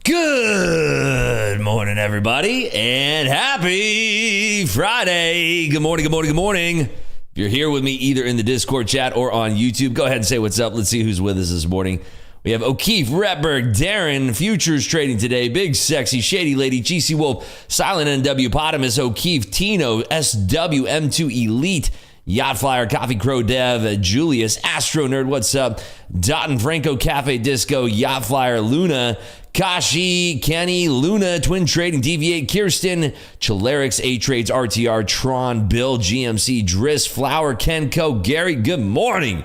Good morning, everybody, and happy Friday. Good morning, good morning, good morning. If you're here with me either in the Discord chat or on YouTube, go ahead and say what's up. Let's see who's with us this morning. We have O'Keefe, Retberg, Darren, Futures trading today, Big Sexy, Shady Lady, GC Wolf, Silent NW, Potamus, O'Keefe, Tino, SWM2 Elite, Yacht Flyer, Coffee Crow Dev, Julius, Astro Nerd, what's up? Dotton, Franco, Cafe Disco, Yacht Flyer, Luna, Kashi, Kenny, Luna, Twin Trading, Deviate, Kirsten, Chilarix, A-Trades, RTR, Tron, Bill, GMC, Driss, Flower, Kenco, Gary, good morning.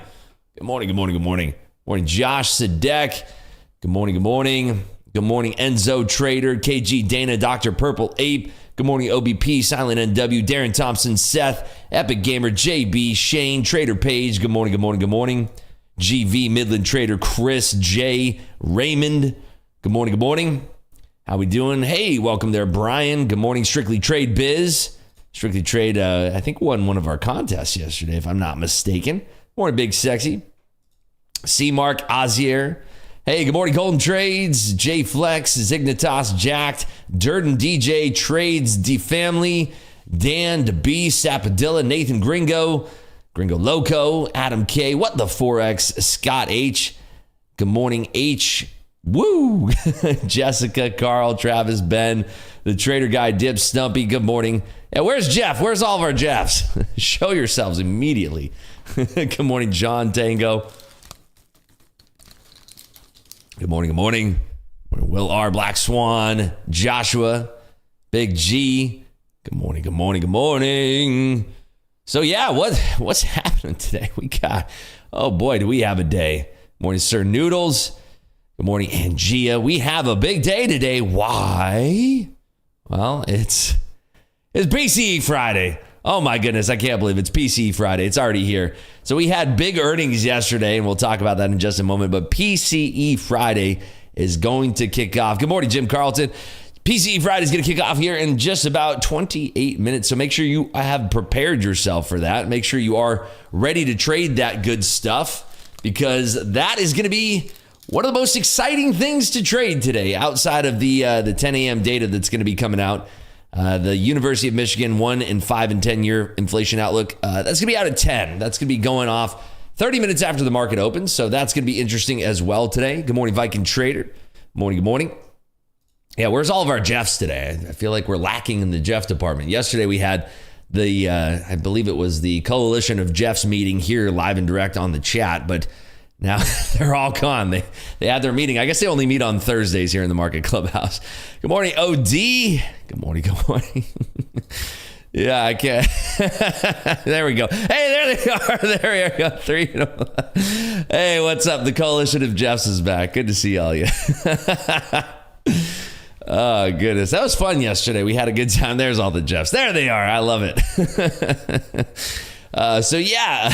Good morning, good morning, good morning. Morning, Josh, Sadek. Good morning, good morning. Good morning, Enzo Trader, KG, Dana, Dr. Purple Ape. Good morning, OBP, Silent NW, Darren Thompson, Seth, Epic Gamer, JB, Shane, Trader Page. Good morning, good morning, good morning. GV, Midland Trader, Chris, Jay, Raymond. Good morning, good morning. How we doing? Hey, welcome there, Brian. Good morning, Strictly Trade Biz. Strictly Trade, I think won one of our contests yesterday, if I'm not mistaken. Morning, Big Sexy. C. Mark, Ozier. Hey, good morning, Golden Trades. J Flex, Zignitas, Jacked, Durden DJ, Trades, D Family, Dan, DeB, Sapadilla, Nathan Gringo, Gringo Loco, Adam K, What the 4X, Scott H. Good morning, H. Woo! Jessica, Carl, Travis, Ben, the Trader Guy, Dip, Stumpy. Good morning. Yeah, where's Jeff? Where's all of our Jeffs? Show yourselves immediately. Good morning, John Tango. Good morning, good morning. Will R, Black Swan, Joshua, Big G. Good morning, good morning, good morning. So yeah, what's happening today? We got, oh boy, do we have a day. Morning, Sir Noodles. Good morning, Angia. We have a big day today. Why? Well, it's PCE Friday. Oh my goodness, I can't believe it's PCE Friday. It's already here. So we had big earnings yesterday, and we'll talk about that in just a moment. But PCE Friday is going to kick off. Good morning, Jim Carlton. PCE Friday is going to kick off here in just about 28 minutes. So make sure you have prepared yourself for that. Make sure you are ready to trade that good stuff, because that is going to be one of the most exciting things to trade today outside of the 10 a.m. data that's going to be coming out. The University of Michigan 1 and 5 and 10 year inflation outlook. That's going to be out at 10. That's going to be going off 30 minutes after the market opens. So that's going to be interesting as well today. Good morning, Viking Trader. Morning, good morning. Yeah, where's all of our Jeffs today? I feel like we're lacking in the Jeff department. Yesterday we had the, I believe it was the Coalition of Jeffs meeting here live and direct on the chat, but now they're all gone. They had their meeting. I guess they only meet on Thursdays here in the Market Clubhouse. Good morning, OD. Good morning, good morning. Yeah, I can't. There we go. Hey, there they are. There we go. Three. Hey, what's up? The Coalition of Jeffs is back. Good to see all you. Oh, goodness. That was fun yesterday. We had a good time. There's all the Jeffs. There they are. I love it. So, yeah.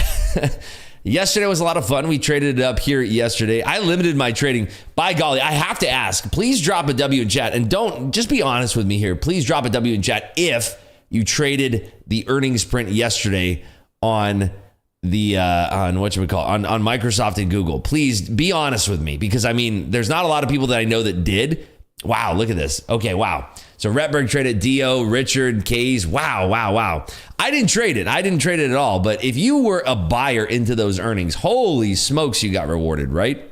Yesterday was a lot of fun. We traded it up here yesterday. I limited my trading. By golly, I have to ask, please drop a W in chat. And don't, just be honest with me here. Please drop a W in chat if you traded the earnings print yesterday on the, on Microsoft and Google. Please be honest with me, because I mean, there's not a lot of people that I know that did. Wow, look at this. Okay, wow. So Retberg traded Dio, Richard, Kays. Wow. I didn't trade it. At all. But if you were a buyer into those earnings, holy smokes, you got rewarded, right?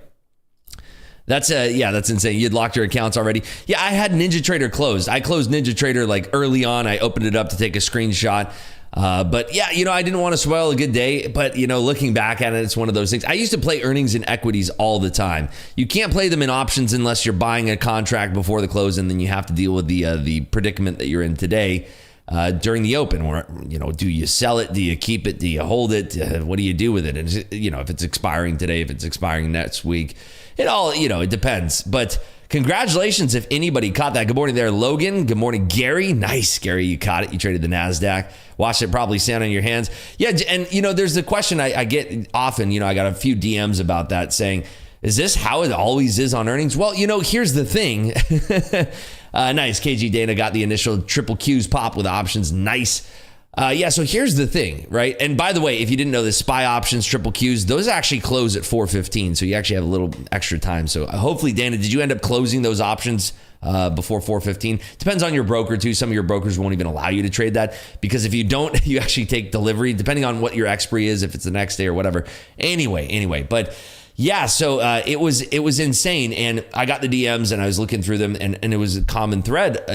That's insane. You'd locked your accounts already. Yeah, I had Ninja Trader closed. I closed Ninja Trader like early on. I opened it up to take a screenshot. But yeah, I didn't want to spoil a good day, but looking back at it, it's one of those things. I used to play earnings in equities all the time. You can't play them in options unless you're buying a contract before the close, and then you have to deal with the predicament that you're in today during the open, where do you sell it? Do you keep it? Do you hold it? What do you do with it? And if it's expiring today, if it's expiring next week, it all it depends. But congratulations if anybody caught that. Good morning there, Logan. Good morning, Gary. Nice, Gary. You caught it. You traded the NASDAQ. Watched it probably stand on your hands. Yeah, and there's the question I get often. I got a few DMs about that saying, is this how it always is on earnings? Well, here's the thing. Nice. KG Dana got the initial triple Qs pop with options. Nice. Yeah, so here's the thing, right? And by the way, if you didn't know this, SPY options, triple Qs, those actually close at 4:15. So you actually have a little extra time. So hopefully, Dana, did you end up closing those options before 4:15. Depends on your broker too. Some of your brokers won't even allow you to trade that, because if you don't, you actually take delivery, depending on what your expiry is, if it's the next day or whatever. Anyway, but yeah, so it was insane, and I got the DMs and I was looking through them, and it was a common thread.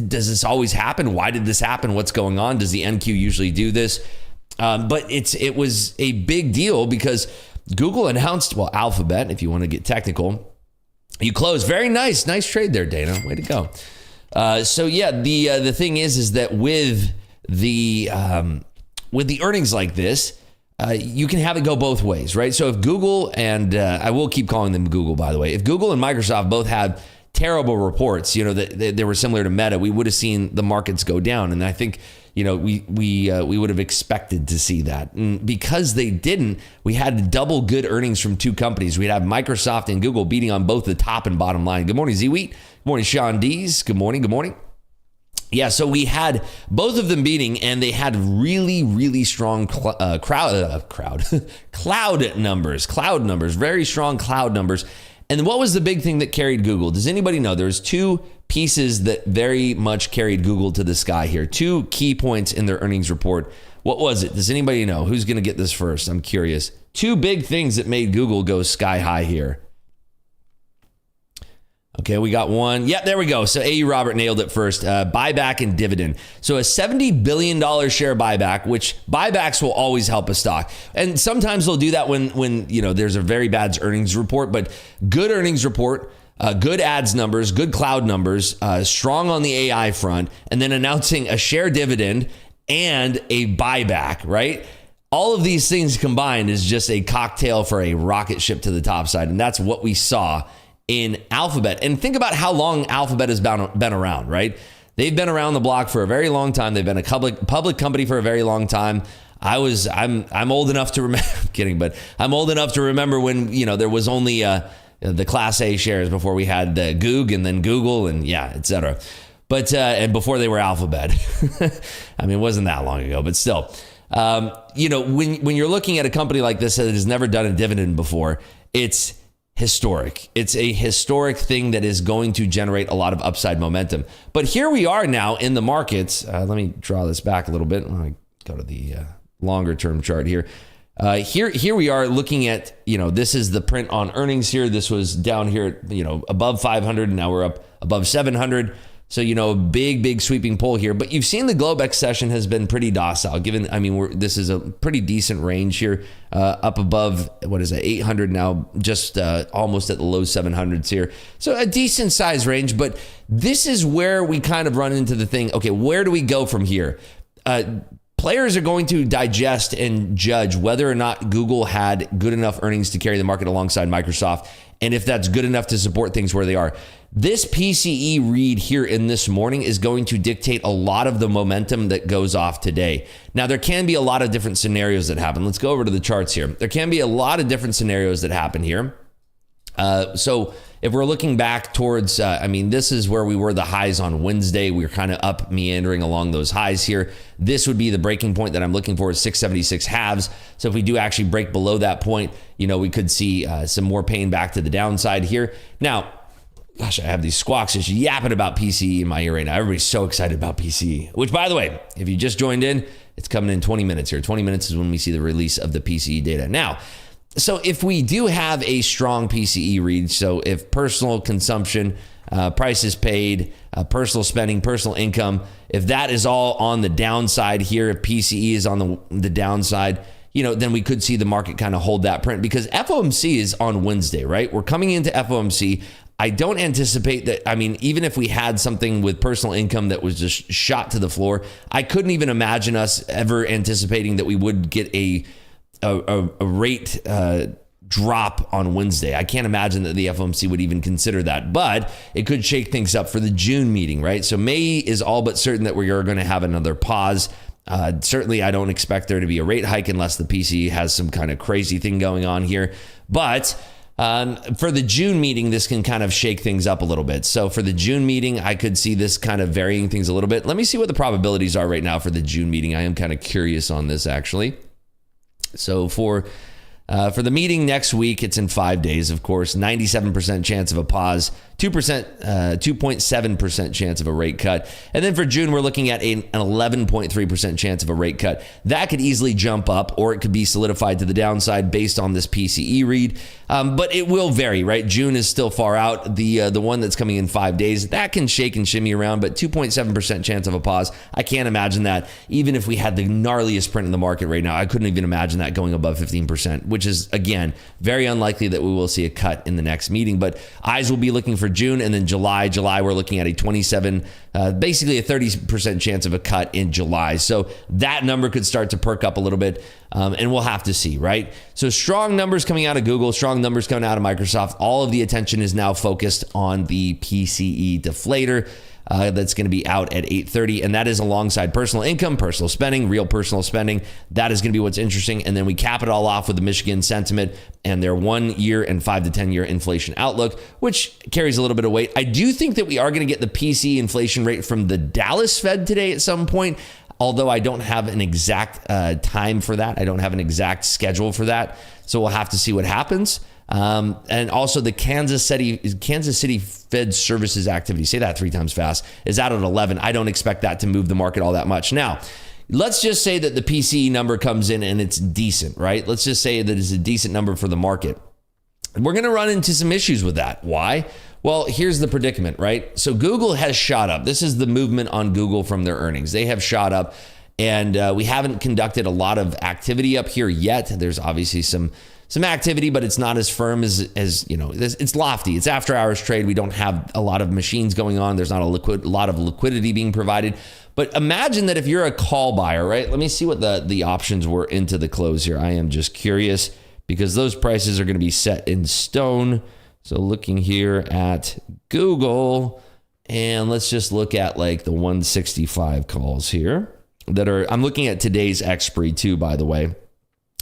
Does this always happen? Why did this happen? What's going on? Does the NQ usually do this? But it was a big deal because Google announced, Alphabet, if you want to get technical, you closed. Very nice trade there, Dana. Way to go. So yeah, the thing is that with the earnings like this, you can have it go both ways, right? So if Google and I will keep calling them Google, by the way, if Google and Microsoft both had terrible reports, that they were similar to Meta, we would have seen the markets go down, and I think we would have expected to see that. And because they didn't, we had double good earnings from two companies. We'd have Microsoft and Google beating on both the top and bottom line. Good morning, Z-Wheat. Good morning, Sean Dees. Good morning. Yeah, so we had both of them beating, and they had really, really strong cloud numbers, very strong cloud numbers. And what was the big thing that carried Google? Does anybody know? There's two pieces that very much carried Google to the sky here. Two key points in their earnings report. What was it? Does anybody know? Who's going to get this first? I'm curious. Two big things that made Google go sky high here. Okay, we got one. Yep, there we go. So AU Robert nailed it first. Buyback and dividend. So a $70 billion share buyback, which buybacks will always help a stock. And sometimes they'll do that when there's a very bad earnings report, but good earnings report, good ads numbers, good cloud numbers, strong on the AI front, and then announcing a share dividend and a buyback, right? All of these things combined is just a cocktail for a rocket ship to the top side. And that's what we saw in Alphabet. And think about how long Alphabet has been around, right? They've been around the block for a very long time. They've been a public company for a very long time. I'm old enough to remember, I'm kidding, but I'm old enough to remember when, there was only the Class A shares before we had Goog and then Google and et cetera. But, and before they were Alphabet. I mean, it wasn't that long ago, but still, when you're looking at a company like this that has never done a dividend before, it's historic. It's a historic thing that is going to generate a lot of upside momentum. But here we are now in the markets. Let me draw this back a little bit. Let me go to the longer term chart here. Here we are looking at, this is the print on earnings here. This was down here, above 500, and now we're up above 700. So, a big sweeping pull here. But you've seen the Globex session has been pretty docile, given, this is a pretty decent range here, up above, 800 now, just almost at the low 700s here. So a decent size range, but this is where we kind of run into the thing. Okay, where do we go from here? Players are going to digest and judge whether or not Google had good enough earnings to carry the market alongside Microsoft, and if that's good enough to support things where they are. This PCE read here in this morning is going to dictate a lot of the momentum that goes off today. Now, there can be a lot of different scenarios that happen. Let's go over to the charts here. There can be a lot of different scenarios that happen here. So if we're looking back towards, this is where we were the highs on Wednesday. We were kind of up meandering along those highs here. This would be the breaking point that I'm looking for, is 676 halves. So if we do actually break below that point, we could see some more pain back to the downside here. Now, gosh, I have these squawks just yapping about PCE in my ear right now. Everybody's so excited about PCE, which, by the way, if you just joined in, it's coming in 20 minutes here. 20 minutes is when we see the release of the PCE data. Now, so if we do have a strong PCE read, so if personal consumption, prices paid, personal spending, personal income, if that is all on the downside here, if PCE is on the downside, then we could see the market kind of hold that print, because FOMC is on Wednesday, right? We're coming into FOMC. I don't anticipate that. Even if we had something with personal income that was just shot to the floor, I couldn't even imagine us ever anticipating that we would get a rate drop on Wednesday. I can't imagine that the FOMC would even consider that, but it could shake things up for the June meeting, right? So May is all but certain that we are going to have another pause. Certainly, I don't expect there to be a rate hike unless the PCE has some kind of crazy thing going on here. But for the June meeting, this can kind of shake things up a little bit. So for the June meeting, I could see this kind of varying things a little bit. Let me see what the probabilities are right now for the June meeting. I am kind of curious on this, actually. So for the meeting next week, it's in 5 days, of course, 97% chance of a pause, 2.7% chance of a rate cut. And then for June, we're looking at an 11.3% chance of a rate cut. That could easily jump up, or it could be solidified to the downside based on this PCE read. But it will vary, right? June is still far out. The one that's coming in 5 days, that can shake and shimmy around, but 2.7% chance of a pause. I can't imagine that. Even if we had the gnarliest print in the market right now, I couldn't even imagine that going above 15%, which is, again, very unlikely that we will see a cut in the next meeting. But eyes will be looking for June, and then July, we're looking at a 27, basically a 30% chance of a cut in July. So that number could start to perk up a little bit, and we'll have to see, right? So strong numbers coming out of Google, strong numbers coming out of Microsoft. All of the attention is now focused on the PCE deflator. That's going to be out at 8:30, and that is alongside personal income, personal spending, real personal spending. That is going to be what's interesting. And then we cap it all off with the Michigan sentiment and their 1 year and 5 to 10 year inflation outlook, which carries a little bit of weight. I do think that we are going to get the PCE inflation rate from the Dallas Fed today at some point, although I don't have an exact time for that. I don't have an exact schedule for that. So we'll have to see what happens. And also the Kansas City Fed Services activity, say that 3 times fast, is out at 11. I don't expect that to move the market all that much. Now, let's just say that the PCE number comes in and it's decent, right? Let's just say that it's a decent number for the market. We're going to run into some issues with that. Why? Well, here's the predicament, right? So Google has shot up. This is the movement on Google from their earnings. They have shot up, and we haven't conducted a lot of activity up here yet. There's obviously some activity, but it's not as firm as you know, it's lofty. It's after hours trade. We don't have a lot of machines going on. There's not a lot of liquidity being provided. But imagine that if you're a call buyer, right? Let me see what the options were into the close here. I am just curious because those prices are going to be set in stone. So looking here at Google, and let's just look at like the 165 calls here that are, I'm looking at today's expiry too, by the way.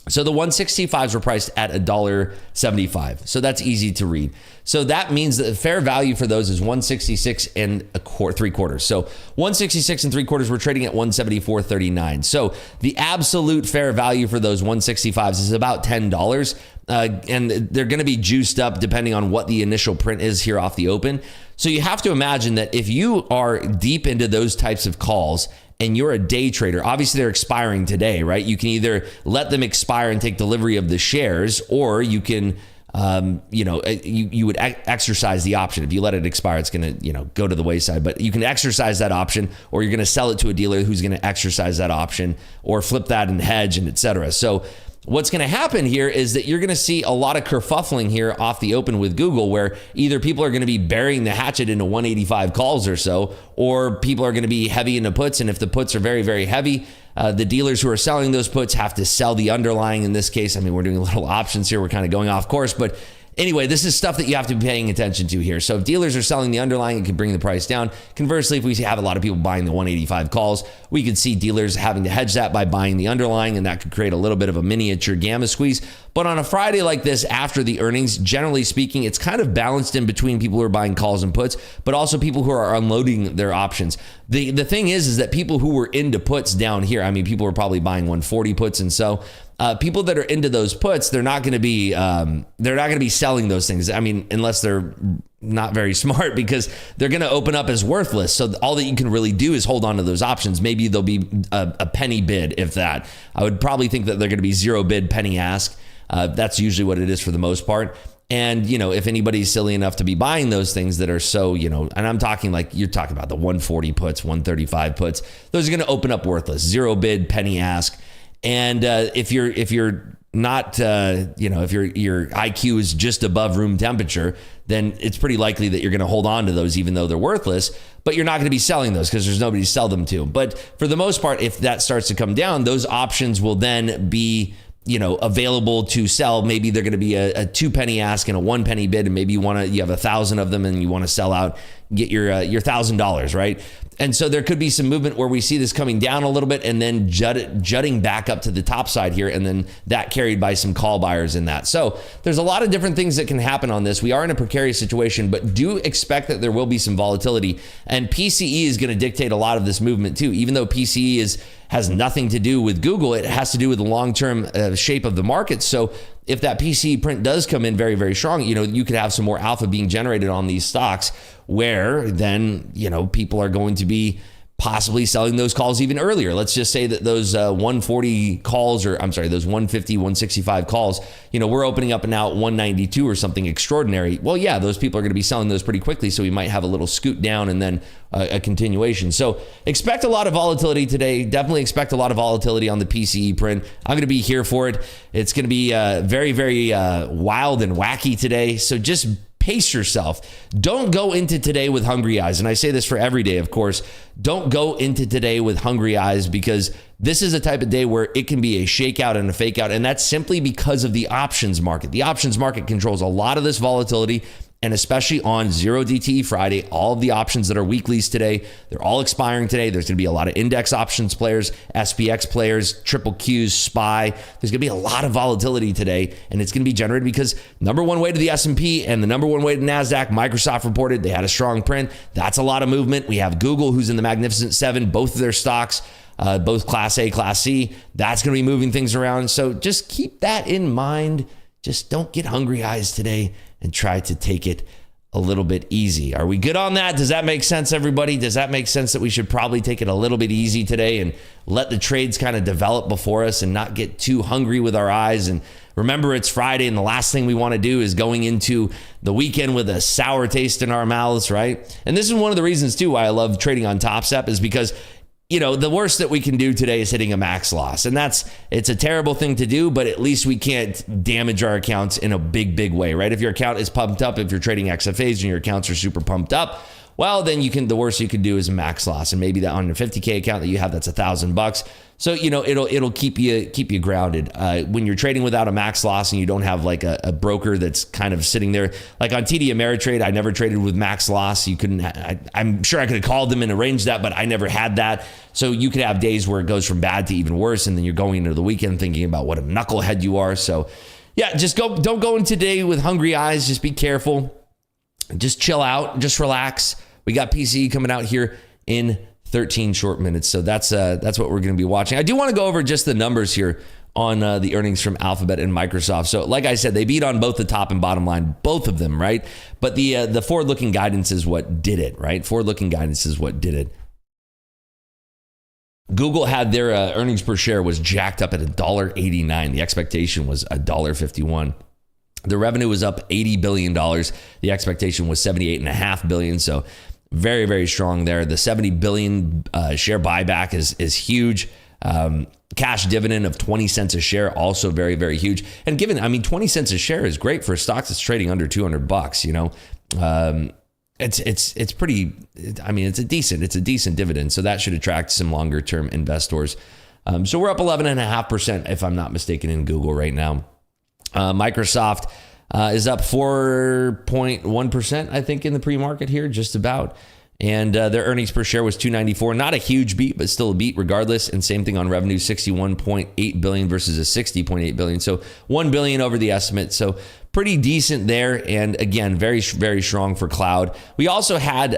So the 165s were priced at $1.75. So that's easy to read. So that means that the fair value for those is 166 and 3/4. So 166 and 3/4, we're trading at 174.39. So the absolute fair value for those 165s is about $10. And they're going to be juiced up depending on what the initial print is here off the open. So you have to imagine that if you are deep into those types of calls and you're a day trader, obviously they're expiring today, right? You can either let them expire and take delivery of the shares, or you can, you would exercise the option. If you let it expire, it's going to, go to the wayside, but you can exercise that option, or you're going to sell it to a dealer who's going to exercise that option, or flip that and hedge, and et cetera. So what's going to happen here is that you're going to see a lot of kerfuffling here off the open with Google, where either people are going to be burying the hatchet into 185 calls or so, or people are going to be heavy into puts. And if the puts are very, very heavy, the dealers who are selling those puts have to sell the underlying. In this case, I mean, we're doing a little options here. We're kind of going off course, but anyway, this is stuff that you have to be paying attention to here. So if dealers are selling the underlying, it can bring the price down. Conversely, if we have a lot of people buying the 185 calls, we could see dealers having to hedge that by buying the underlying, and that could create a little bit of a miniature gamma squeeze. But on a Friday like this, after the earnings, generally speaking, it's kind of balanced in between people who are buying calls and puts, but also people who are unloading their options. The thing is that people who were into puts down here, I mean, people were probably buying 140 puts, and so people that are into those puts, they're not going to be selling those things. I mean, unless they're not very smart, because they're going to open up as worthless. So all that you can really do is hold on to those options. Maybe there'll be a penny bid, if that. I would probably think that they're going to be zero bid, penny ask. That's usually what it is for the most part. And, if anybody's silly enough to be buying those things that are so, and I'm talking like, you're talking about the 140 puts, 135 puts, those are going to open up worthless, zero bid, penny ask. And if you're not, if your IQ is just above room temperature, then it's pretty likely that you're going to hold on to those, even though they're worthless, but you're not going to be selling those because there's nobody to sell them to. But for the most part, if that starts to come down, those options will then be, available to sell. Maybe they're going to be a 2 penny ask and a 1 penny bid, and maybe you have 1,000 of them and you want to sell out, get your $1,000, right? And so there could be some movement where we see this coming down a little bit and then jutting back up to the top side here, and then that carried by some call buyers in that. So there's a lot of different things that can happen on this. We are in a precarious situation, but do expect that there will be some volatility, and PCE is going to dictate a lot of this movement too. Even though PCE has nothing to do with Google, it has to do with the long-term shape of the market. So if that PCE print does come in very, very strong, you could have some more alpha being generated on these stocks where then, people are going to be possibly selling those calls even earlier. Let's just say that those 140 calls, those 150, 165 calls, we're opening up now at 192 or something extraordinary. Well, yeah, those people are going to be selling those pretty quickly. So we might have a little scoot down and then a continuation. So expect a lot of volatility today. Definitely expect a lot of volatility on the PCE print. I'm going to be here for it. It's going to be very, very wild and wacky today. So just pace yourself. Don't go into today with hungry eyes. And I say this for every day, of course. Don't go into today with hungry eyes, because this is a type of day where it can be a shakeout and a fake out. And that's simply because of the options market. The options market controls a lot of this volatility. And especially on 0DTE Friday, all of the options that are weeklies today, they're all expiring today. There's going to be a lot of index options players, SPX players, triple Qs, SPY. There's going to be a lot of volatility today, and it's going to be generated because number one way to the S&P and the number one way to NASDAQ, Microsoft reported they had a strong print. That's a lot of movement. We have Google, who's in the Magnificent Seven, both of their stocks, both Class A, Class C. That's going to be moving things around. So just keep that in mind. Just don't get hungry eyes today and try to take it a little bit easy. Are we good on that? Does that make sense, everybody? Does that make sense that we should probably take it a little bit easy today and let the trades kind of develop before us and not get too hungry with our eyes? And remember, it's Friday, and the last thing we want to do is going into the weekend with a sour taste in our mouths, right? And this is one of the reasons, too, why I love trading on Top Step, is because the worst that we can do today is hitting a max loss. And it's a terrible thing to do, but at least we can't damage our accounts in a big, big way, right? If your account is pumped up, if you're trading XFAs and your accounts are super pumped up, well, then the worst you can do is a max loss. And maybe that on your 50K account that you have, that's $1,000. So, it'll keep you grounded. When you're trading without a max loss and you don't have like a broker that's kind of sitting there, like on TD Ameritrade, I never traded with max loss. You couldn't, I'm sure I could have called them and arranged that, but I never had that. So you could have days where it goes from bad to even worse. And then you're going into the weekend thinking about what a knucklehead you are. So yeah, don't go in today with hungry eyes. Just be careful. Just chill out, just relax. We got PCE coming out here in 13 short minutes. So that's what we're going to be watching. I do want to go over just the numbers here on the earnings from Alphabet and Microsoft. So like I said, they beat on both the top and bottom line, both of them, right? But the forward-looking guidance is what did it, right? Forward-looking guidance is what did it. Google had their earnings per share was jacked up at $1.89. The expectation was $1.51. The revenue was up $80 billion. The expectation was $78.5 billion. So very, very strong there. The 70 billion share buyback is huge. Cash dividend of 20 cents a share, also very, very huge. And 20 cents a share is great for a stock that's trading under $200, it's pretty, it's a decent dividend. So that should attract some longer term investors. So we're up 11.5%, if I'm not mistaken, in Google right now. Microsoft is up 4.1%, I think, in the pre-market here, just about. And their earnings per share was $2.94. Not a huge beat, but still a beat regardless. And same thing on revenue, $61.8 billion versus a $60.8 billion. So $1 billion over the estimate. So pretty decent there. And again, very, very strong for cloud. We also had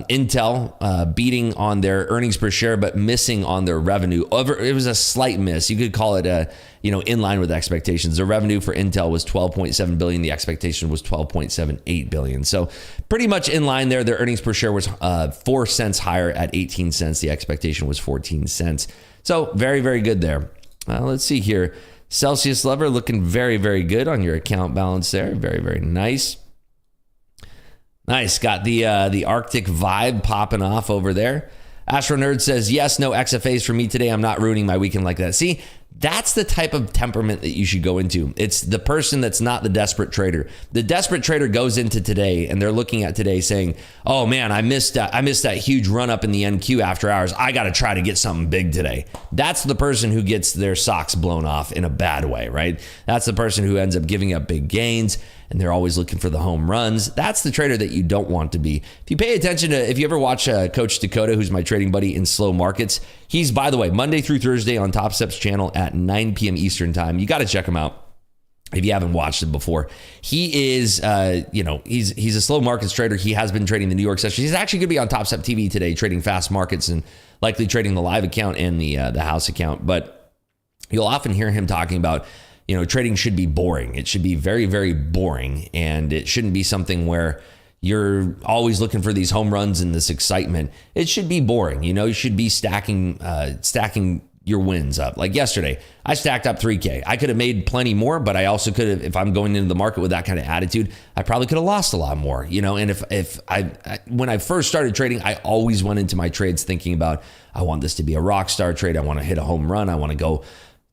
Intel beating on their earnings per share, but missing on their revenue. It was a slight miss. You could call it in line with expectations. The revenue for Intel was $12.7 billion. The expectation was $12.78 billion. So pretty much in line there. Their earnings per share was 4 cents higher at 18 cents. The expectation was 14 cents. So very, very good there. Let's see here. Celsius Lever looking very, very good on your account balance there. Very, very nice. Nice. Got the Arctic vibe popping off over there. Astro Nerd says, yes, no XFAs for me today. I'm not ruining my weekend like that. See, that's the type of temperament that you should go into. It's the person that's not the desperate trader. The desperate trader goes into today and they're looking at today saying, oh man, I missed that huge run up in the NQ after hours. I got to try to get something big today. That's the person who gets their socks blown off in a bad way, right? That's the person who ends up giving up big gains and they're always looking for the home runs. That's the trader that you don't want to be. If you pay attention to, if you ever watch Coach Dakota, who's my trading buddy in slow markets, he's, by the way, Monday through Thursday on Top Steps channel at 9 p.m. Eastern time. You got to check him out if you haven't watched him before. He is, he's a slow markets trader. He has been trading the New York session. He's actually going to be on Top Step TV today, trading fast markets and likely trading the live account and the house account. But you'll often hear him talking about, trading should be boring. It should be very, very boring. And it shouldn't be something where you're always looking for these home runs and this excitement. It should be boring. You should be stacking your wins up. Like yesterday, I stacked up 3K. I could have made plenty more, but I also could have, if I'm going into the market with that kind of attitude, I probably could have lost a lot more, and if when I first started trading, I always went into my trades thinking about, I want this to be a rock star trade. I want to hit a home run. I want to go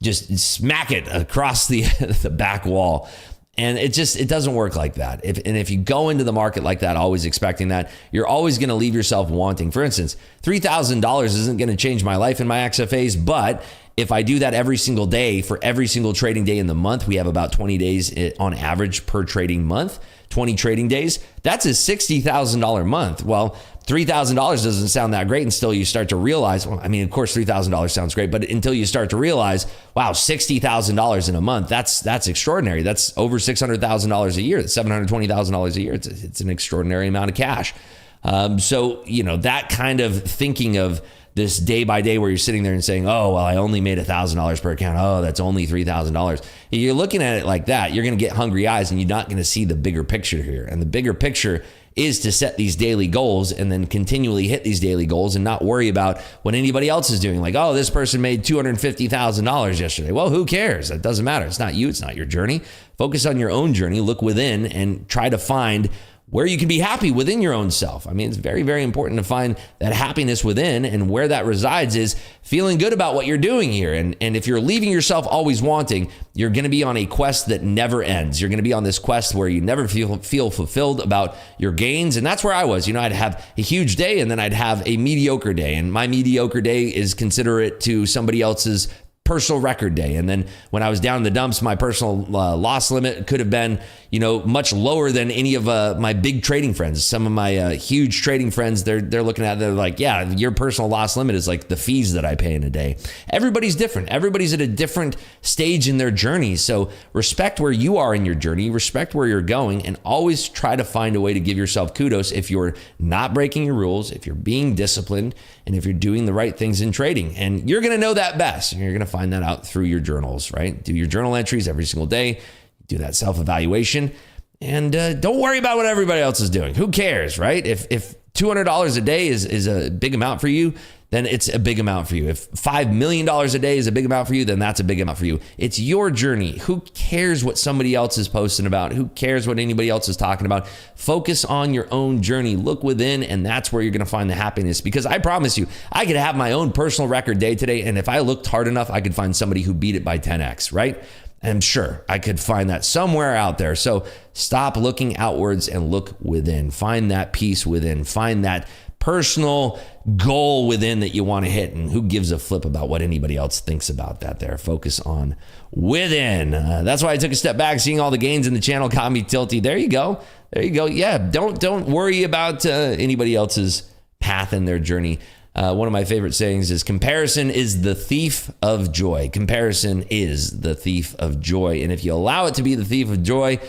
just smack it across the back wall. And it doesn't work like that. If you go into the market like that, always expecting that, you're always going to leave yourself wanting. For instance, $3,000 isn't going to change my life in my XFAs, but if I do that every single day for every single trading day in the month, we have about 20 days on average per trading month, 20 trading days, that's a $60,000 month. Well, $3,000 doesn't sound that great until you start to realize, well, I mean, of course, $3,000 sounds great, but until you start to realize, wow, $60,000 in a month, that's extraordinary. That's over $600,000 a year. That's $720,000 a year. It's an extraordinary amount of cash. So, that kind of thinking of this day by day where you're sitting there and saying, oh, well, I only made $1,000 per account. Oh, that's only $3,000. You're looking at it like that. You're going to get hungry eyes and you're not going to see the bigger picture here. And the bigger picture is to set these daily goals and then continually hit these daily goals and not worry about what anybody else is doing. Like, oh, this person made $250,000 yesterday. Well, who cares? It doesn't matter. It's not you. It's not your journey. Focus on your own journey. Look within and try to find where you can be happy within your own self. I mean, it's very, very important to find that happiness within, and where that resides is feeling good about what you're doing here. And if you're leaving yourself always wanting, you're going to be on a quest that never ends. You're going to be on this quest where you never feel fulfilled about your gains. And that's where I was. I'd have a huge day and then I'd have a mediocre day. And my mediocre day is considerate to somebody else's personal record day. And then when I was down in the dumps, my personal loss limit could have been, much lower than any of my big trading friends. Some of my huge trading friends, they're looking at it, they're like, yeah, your personal loss limit is like the fees that I pay in a day. Everybody's different. Everybody's at a different stage in their journey. So respect where you are in your journey, respect where you're going, and always try to find a way to give yourself kudos if you're not breaking your rules, if you're being disciplined, and if you're doing the right things in trading. And you're going to know that best. And you're going to find that out through your journals, right? Do your journal entries every single day. Do that self-evaluation. And don't worry about what everybody else is doing. Who cares, right? If $200 a day is a big amount for you, then it's a big amount for you. If $5 million a day is a big amount for you, then that's a big amount for you. It's your journey. Who cares what somebody else is posting about? Who cares what anybody else is talking about? Focus on your own journey. Look within, and that's where you're going to find the happiness. Because I promise you, I could have my own personal record day today, and if I looked hard enough, I could find somebody who beat it by 10x, right? I'm sure I could find that somewhere out there. So stop looking outwards and look within. Find that peace within. Find that personal goal within that you want to hit, and who gives a flip about what anybody else thinks about that there. Focus on within. That's why I took a step back. Seeing all the gains in the channel got me tilty. There you go. Yeah, don't worry about anybody else's path and their journey. One of my favorite sayings is, comparison is the thief of joy. Comparison is the thief of joy. And if you allow it to be the thief of joy,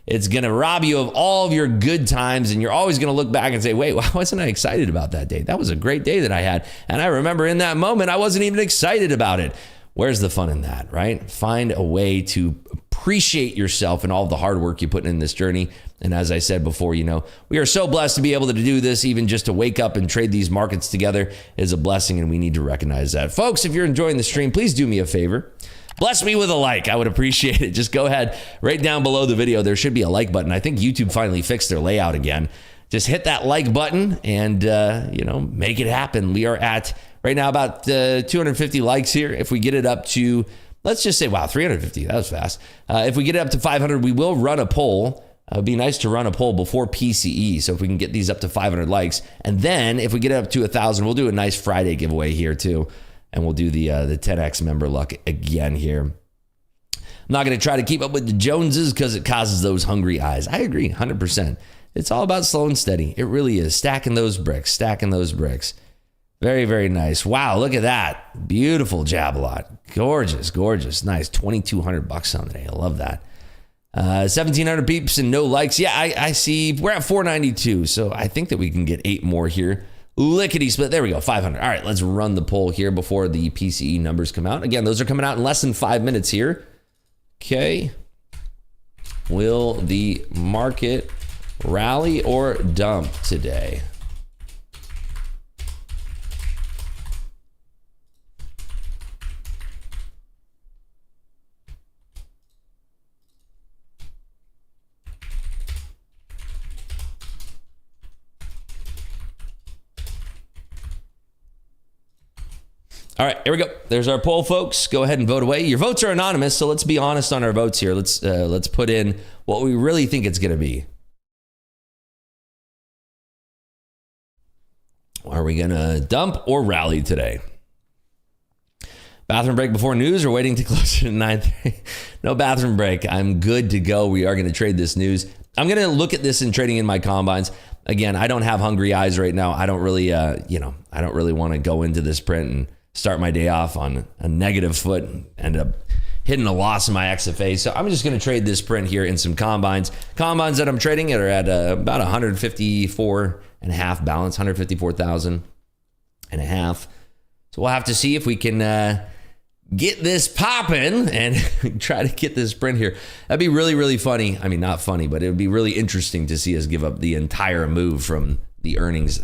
it's going to rob you of all of your good times. And you're always going to look back and say, wait, why wasn't I excited about that day? That was a great day that I had. And I remember in that moment, I wasn't even excited about it. Where's the fun in that, right? Find a way to appreciate yourself and all the hard work you put in this journey. And as I said before, we are so blessed to be able to do this. Even just to wake up and trade these markets together is a blessing, and we need to recognize that. Folks, if you're enjoying the stream, please do me a favor. Bless me with a like. I would appreciate it. Just go ahead, right down below the video, there should be a like button. I think YouTube finally fixed their layout again. Just hit that like button and, make it happen. We are at right now about 250 likes here. If we get it up to, let's just say, wow, 350, that was fast. If we get it up to 500, we will run a poll. It would be nice to run a poll before PCE. So if we can get these up to 500 likes, and then if we get it up to 1,000, we'll do a nice Friday giveaway here too. And we'll do the 10X member luck again here. I'm not going to try to keep up with the Joneses because it causes those hungry eyes. I agree, 100%. It's all about slow and steady. It really is. Stacking those bricks. Very, very nice. Wow, look at that. Beautiful Jabalot. Gorgeous. Nice. $2,200 on the day. I love that. 1,700 peeps and no likes. Yeah, I see. We're at 492, so I think that we can get 8 more here. Lickety split. There we go. 500. All right, let's run the poll here before the PCE numbers come out. Again, those are coming out in less than 5 minutes here. Okay. Will the market rally or dump today? All right, here we go. There's our poll, folks. Go ahead and vote away. Your votes are anonymous, so let's be honest on our votes here. Let's put in what we really think it's going to be. Are we going to dump or rally today? Bathroom break before news or waiting to close it at 9:30? No bathroom break. I'm good to go. We are going to trade this news. I'm going to look at this in trading in my combines. Again, I don't have hungry eyes right now. I don't really, I don't really want to go into this print and start my day off on a negative foot and end up hitting a loss in my XFA. So I'm just going to trade this print here in some combines. Combines that I'm trading are at about 154.5 balance, 154,000 and a half. So we'll have to see if we can get this popping and try to get this print here. That'd be really, really funny. I mean, not funny, but it would be really interesting to see us give up the entire move from the earnings.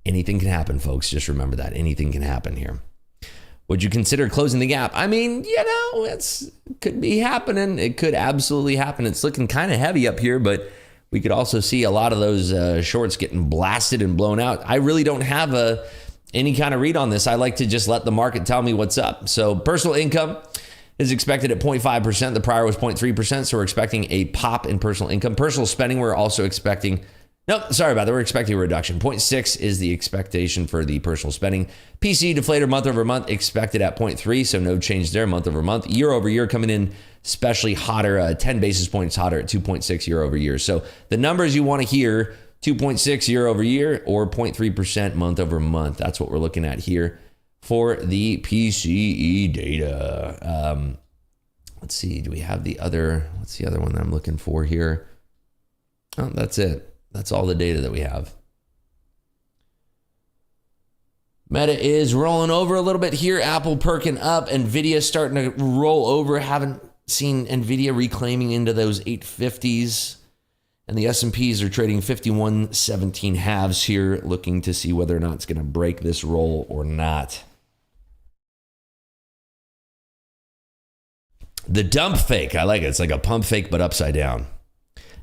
Anything can happen, folks. Just remember that. Anything can happen here. Would you consider closing the gap? I mean, it could be happening. It could absolutely happen. It's looking kind of heavy up here, but we could also see a lot of those shorts getting blasted and blown out. I really don't have any kind of read on this. I like to just let the market tell me what's up. So personal income is expected at 0.5%. The prior was 0.3%. So we're expecting a pop in personal income. Personal spending, we're also expecting... Nope, sorry about that. We're expecting a reduction. 0.6 is the expectation for the personal spending. PC deflator month over month expected at 0.3, so no change there month over month. Year over year coming in especially hotter, 10 basis points hotter at 2.6 year over year. So the numbers you want to hear, 2.6 year over year or 0.3% month over month. That's what we're looking at here for the PCE data. Let's see, do we have the other, what's the other one that I'm looking for here? Oh, that's it. That's all the data that we have. Meta is rolling over a little bit here. Apple perking up. NVIDIA starting to roll over. Haven't seen NVIDIA reclaiming into those 850s. And the S&Ps are trading 51.17 halves here, looking to see whether or not it's going to break this roll or not. The dump fake. I like it. It's like a pump fake, but upside down.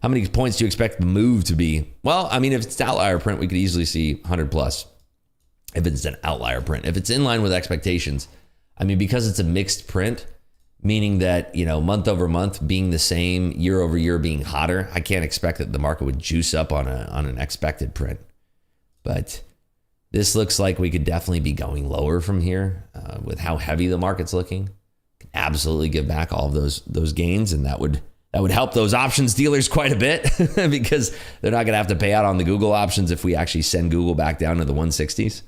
How many points do you expect the move to be? Well, I mean, if it's an outlier print, we could easily see 100 plus. If it's an outlier print, if it's in line with expectations, I mean, because it's a mixed print, meaning that, month over month being the same, year over year being hotter, I can't expect that the market would juice up on an expected print. But this looks like we could definitely be going lower from here with how heavy the market's looking. Could absolutely give back all of those gains, and that would help those options dealers quite a bit because they're not going to have to pay out on the Google options if we actually send Google back down to the 160s.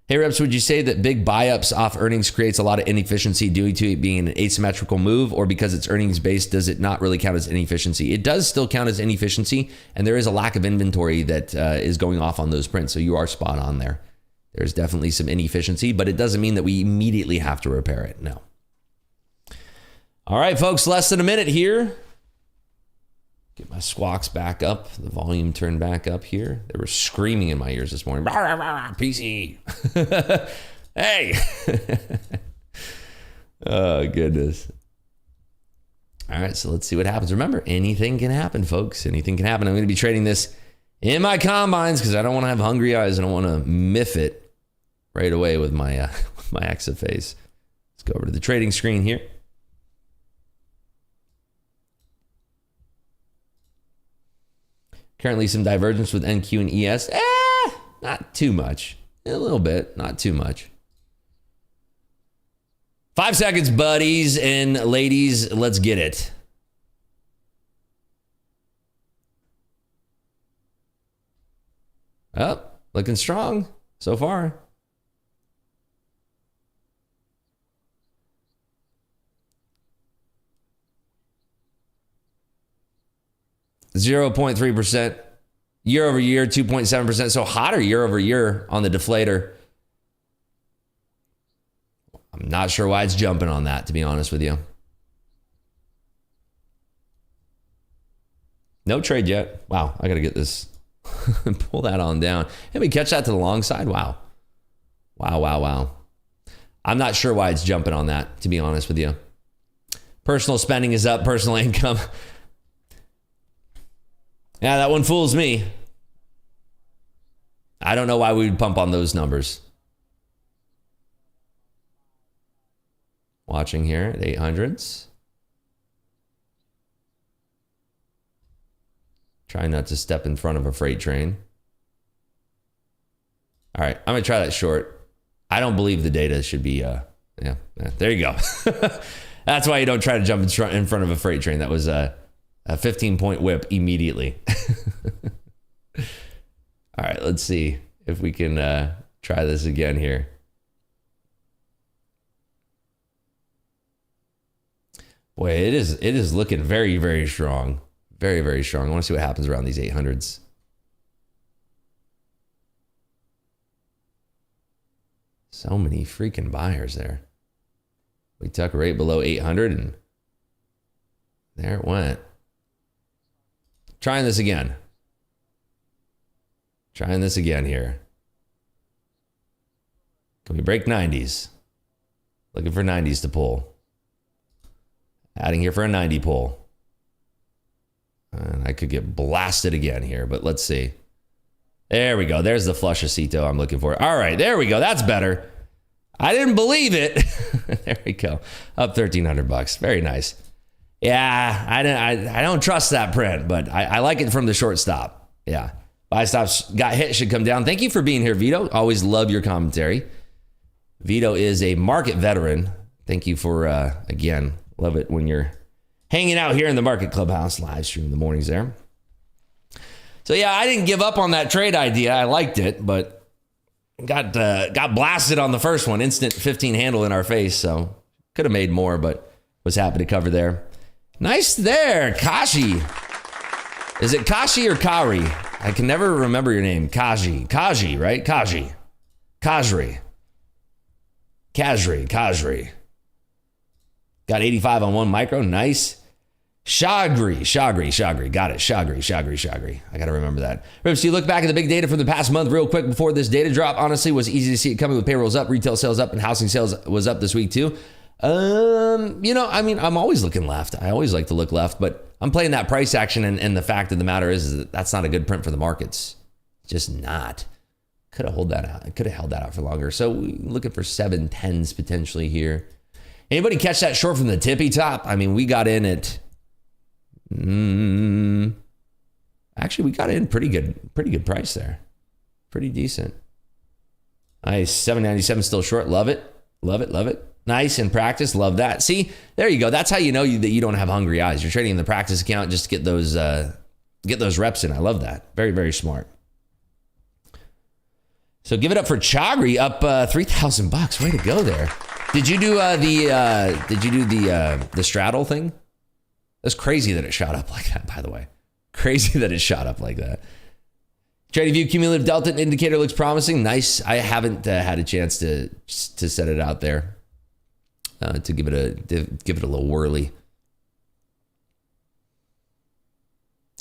Hey, Reps, would you say that big buy-ups off earnings creates a lot of inefficiency due to it being an asymmetrical move, or because it's earnings-based, does it not really count as inefficiency? It does still count as inefficiency, and there is a lack of inventory that is going off on those prints, so you are spot on there. There's definitely some inefficiency, but it doesn't mean that we immediately have to repair it, no. All right, folks, less than a minute here. Get my squawks back up, the volume turned back up here. They were screaming in my ears this morning. Rah, rah, rah, PC. Hey. Oh, goodness. All right, so let's see what happens. Remember, anything can happen, folks. Anything can happen. I'm going to be trading this in my combines because I don't want to have hungry eyes. I don't want to miff it right away with my XFAs. Let's go over to the trading screen here. Currently some divergence with NQ and ES. Not too much. A little bit, not too much. 5 seconds, buddies and ladies. Let's get it. Oh, looking strong so far. %0.3% year over year, 2.7%. So hotter year over year on the deflator. I'm not sure why it's jumping on that, to be honest with you. No trade yet. Wow, I got to get this. Pull that on down. And we catch that to the long side. Wow. Wow. I'm not sure why it's jumping on that, to be honest with you. Personal spending is up. Personal income. Yeah, that one fools me. I don't know why we would pump on those numbers. Watching here at 800s. Trying not to step in front of a freight train. All right, I'm going to try that short. I don't believe the data should be, yeah, there you go. That's why you don't try to jump in front of a freight train. That was a 15-point whip immediately. All right, let's see if we can try this again here. Boy, it is looking very, very strong. Very, very strong. I want to see what happens around these 800s. So many freaking buyers there. We tuck right below 800 and there it went. Trying this again. Trying this again here. Can we break 90s? Looking for 90s to pull. Adding here for a 90 pull. And I could get blasted again here, but let's see. There we go. There's the flushacito I'm looking for. All right, there we go. That's better. I didn't believe it. There we go. Up $1,300. Very nice. Yeah, I don't trust that print, but I like it from the short stop. Yeah. Buy stops got hit should come down. Thank you for being here, Vito. Always love your commentary. Vito is a market veteran. Thank you for, again, love it when you're hanging out here in the Market Clubhouse live stream in the mornings there. So yeah, I didn't give up on that trade idea. I liked it, but got blasted on the first one. Instant 15 handle in our face. So could have made more, but was happy to cover there. Nice there, Kashi. Is it Kashi or Kari? I can never remember your name. Kaji, right? Kajri. Got 85 on one micro. Nice. Shagri. Got it. Shagri. I got to remember that. Rips, you look back at the big data from the past month real quick before this data drop. Honestly, was easy to see it coming with payrolls up, retail sales up, and housing sales was up this week too. I'm always looking left. I always like to look left, but I'm playing that price action, and the fact of the matter is that that's not a good print for the markets. Just not. Could have held that out for longer. So looking for 710s potentially here. Anybody catch that short from the tippy top? I mean, we got in at actually we got in pretty good price there. Pretty decent. Nice. 797 still short. Love it. Nice in practice. Love that. See, there you go. That's how you know that you don't have hungry eyes. You're trading in the practice account just to get those reps in. I love that. Very, very smart. So give it up for Chagri, up $3,000. Way to go there. Did you do the straddle thing? That's crazy that it shot up like that, by the way. Crazy that it shot up like that. TradingView cumulative delta indicator looks promising. Nice. I haven't had a chance to set it out there to give it a little whirly.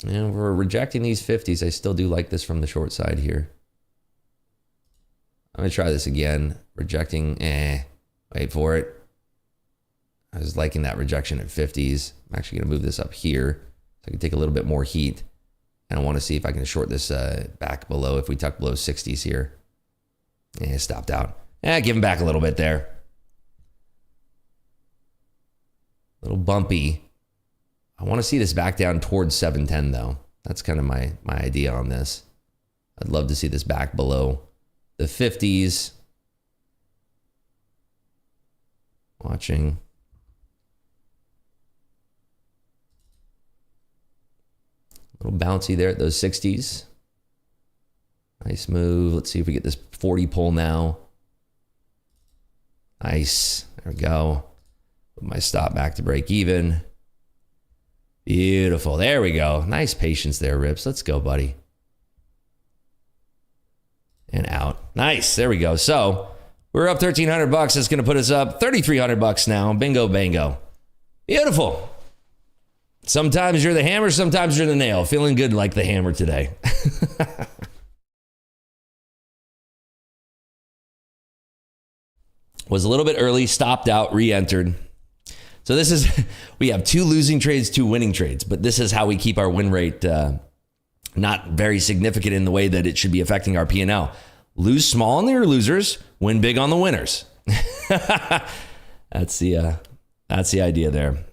And we're rejecting these 50s. I still do like this from the short side here. I'm gonna try this again. Rejecting. Wait for it. I was liking that rejection at 50s. I'm actually going to move this up here so I can take a little bit more heat. And I want to see if I can short this back below, if we tuck below 60s here. Yeah, stopped out. Give him back a little bit there. A little bumpy. I want to see this back down towards 710 though. That's kind of my idea on this. I'd love to see this back below the 50s. Watching. A little bouncy there at those 60s. Nice move. Let's see if we get this 40 pull now. Nice. There we go. Put my stop back to break even. Beautiful. There we go. Nice patience there, Rips. Let's go, buddy. And out. Nice. There we go. So We're up 1,300 bucks. That's going to put us up 3,300 bucks now. Bingo, bango. Beautiful. Sometimes you're the hammer, sometimes you're the nail. Feeling good like the hammer today. Was a little bit early, stopped out, re-entered. So this is, we have 2 losing trades, 2 winning trades, but this is how we keep our win rate not very significant in the way that it should be affecting our P&L. Lose small on your losers, win big on the winners. That's the idea there.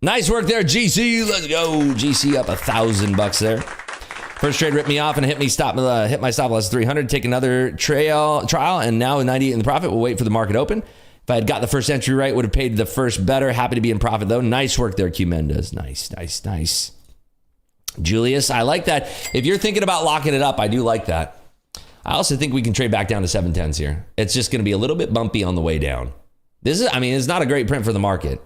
Nice work there, GC. Let's go. GC up $1,000 there. First trade ripped me off and hit my stop loss 300. Take another trial, and now 98 in the profit. We'll wait for the market open. If I had got the first entry right, would have paid the first better. Happy to be in profit though. Nice work there, Q Mendes. Nice. Julius, I like that. If you're thinking about locking it up, I do like that. I also think we can trade back down to 710s here. It's just going to be a little bit bumpy on the way down. It's not a great print for the market.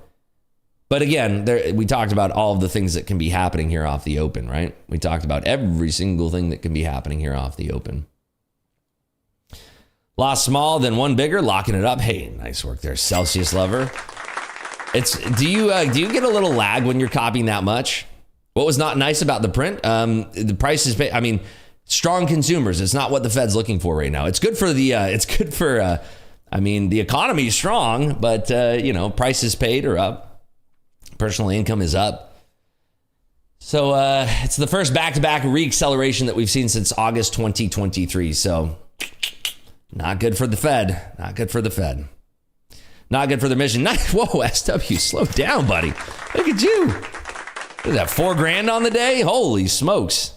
But again, we talked about all of the things that can be happening here off the open, right? We talked about every single thing that can be happening here off the open. Lost small, then one bigger, locking it up. Hey, nice work there, Celsius lover. Do you get a little lag when you're copying that much? What was not nice about the print? The price is paid. Strong consumers. It's not what the Fed's looking for right now. It's good for the. The economy is strong, but prices paid are up. Personal income is up. So it's the first back-to-back reacceleration that we've seen since August 2023. So not good for the Fed. Not good for the Fed. Not good for the mission. Whoa, SW, slow down, buddy. Look at you. What is that, $4,000 on the day? Holy smokes.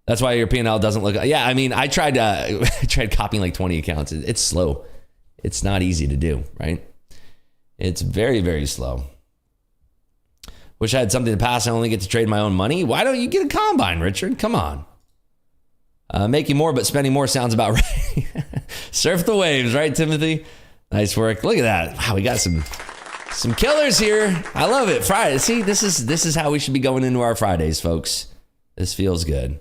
That's why your P&L doesn't look. Yeah, I tried copying like 20 accounts. It's slow. It's not easy to do, right? It's very, very slow. Wish I had something to pass. I only get to trade my own money. Why don't you get a combine, Richard? Come on. Making more but spending more sounds about right. Surf the waves, right, Timothy? Nice work. Look at that. Wow, we got some killers here. I love it. Friday. See, this is how we should be going into our Fridays, folks. This feels good.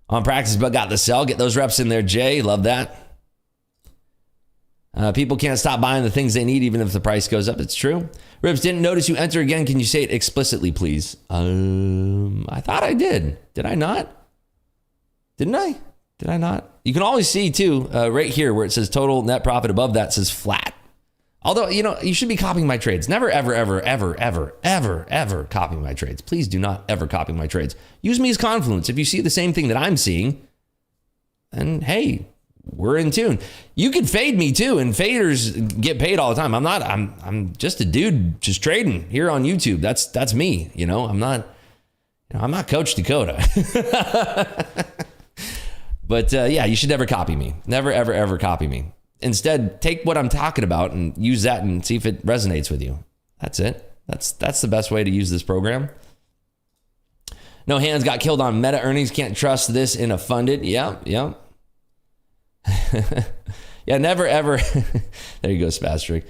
On practice, but got the sell. Get those reps in there, Jay. Love that. People can't stop buying the things they need even if the price goes up. It's true. Ribs, didn't notice you enter again. Can you say it explicitly, please? I thought I did. Did I not? Didn't I? Did I not? You can always see, too, right here where it says total net profit. Above that says flat. Although, you should be copying my trades. Never, ever, ever, ever, ever, ever, ever copying my trades. Please do not ever copy my trades. Use me as confluence. If you see the same thing that I'm seeing, then hey, we're in tune. You can fade me too, and faders get paid all the time. I'm just a dude just trading here on YouTube. That's me. I'm not Coach Dakota. But yeah, you should never copy me. Never, ever, ever copy me. Instead, take what I'm talking about and use that and see if it resonates with you. That's it. That's the best way to use this program. No hands got killed on meta earnings. Can't trust this in a funded. Yeah. Yeah, never, ever. There you go, Spastric.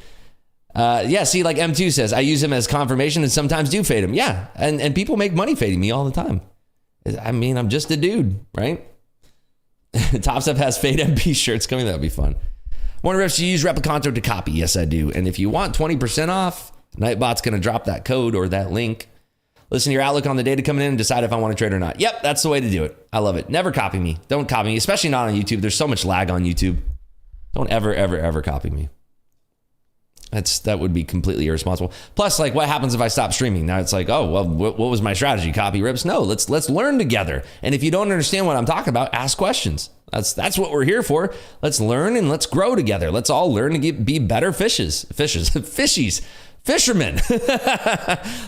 Yeah, see, like M2 says, I use him as confirmation and sometimes do fade him. Yeah, and people make money fading me all the time. I'm just a dude, right? Top Step has fade MP shirts coming. That would be fun. Morning Riffs, you use Replicanto to copy. Yes, I do. And if you want 20% off, Nightbot's going to drop that code or that link. Listen to your outlook on the data coming in and decide if I want to trade or not. Yep, that's the way to do it. I love it. Never copy me. Don't copy me, especially not on YouTube. There's so much lag on YouTube. Don't ever, ever, ever copy me. That would be completely irresponsible. Plus, like, what happens if I stop streaming? Now it's like, oh, well, what was my strategy? Copy Rips? No, let's learn together. And if you don't understand what I'm talking about, ask questions. That's what we're here for. Let's learn and let's grow together. Let's all learn to be better fishies. Fishermen.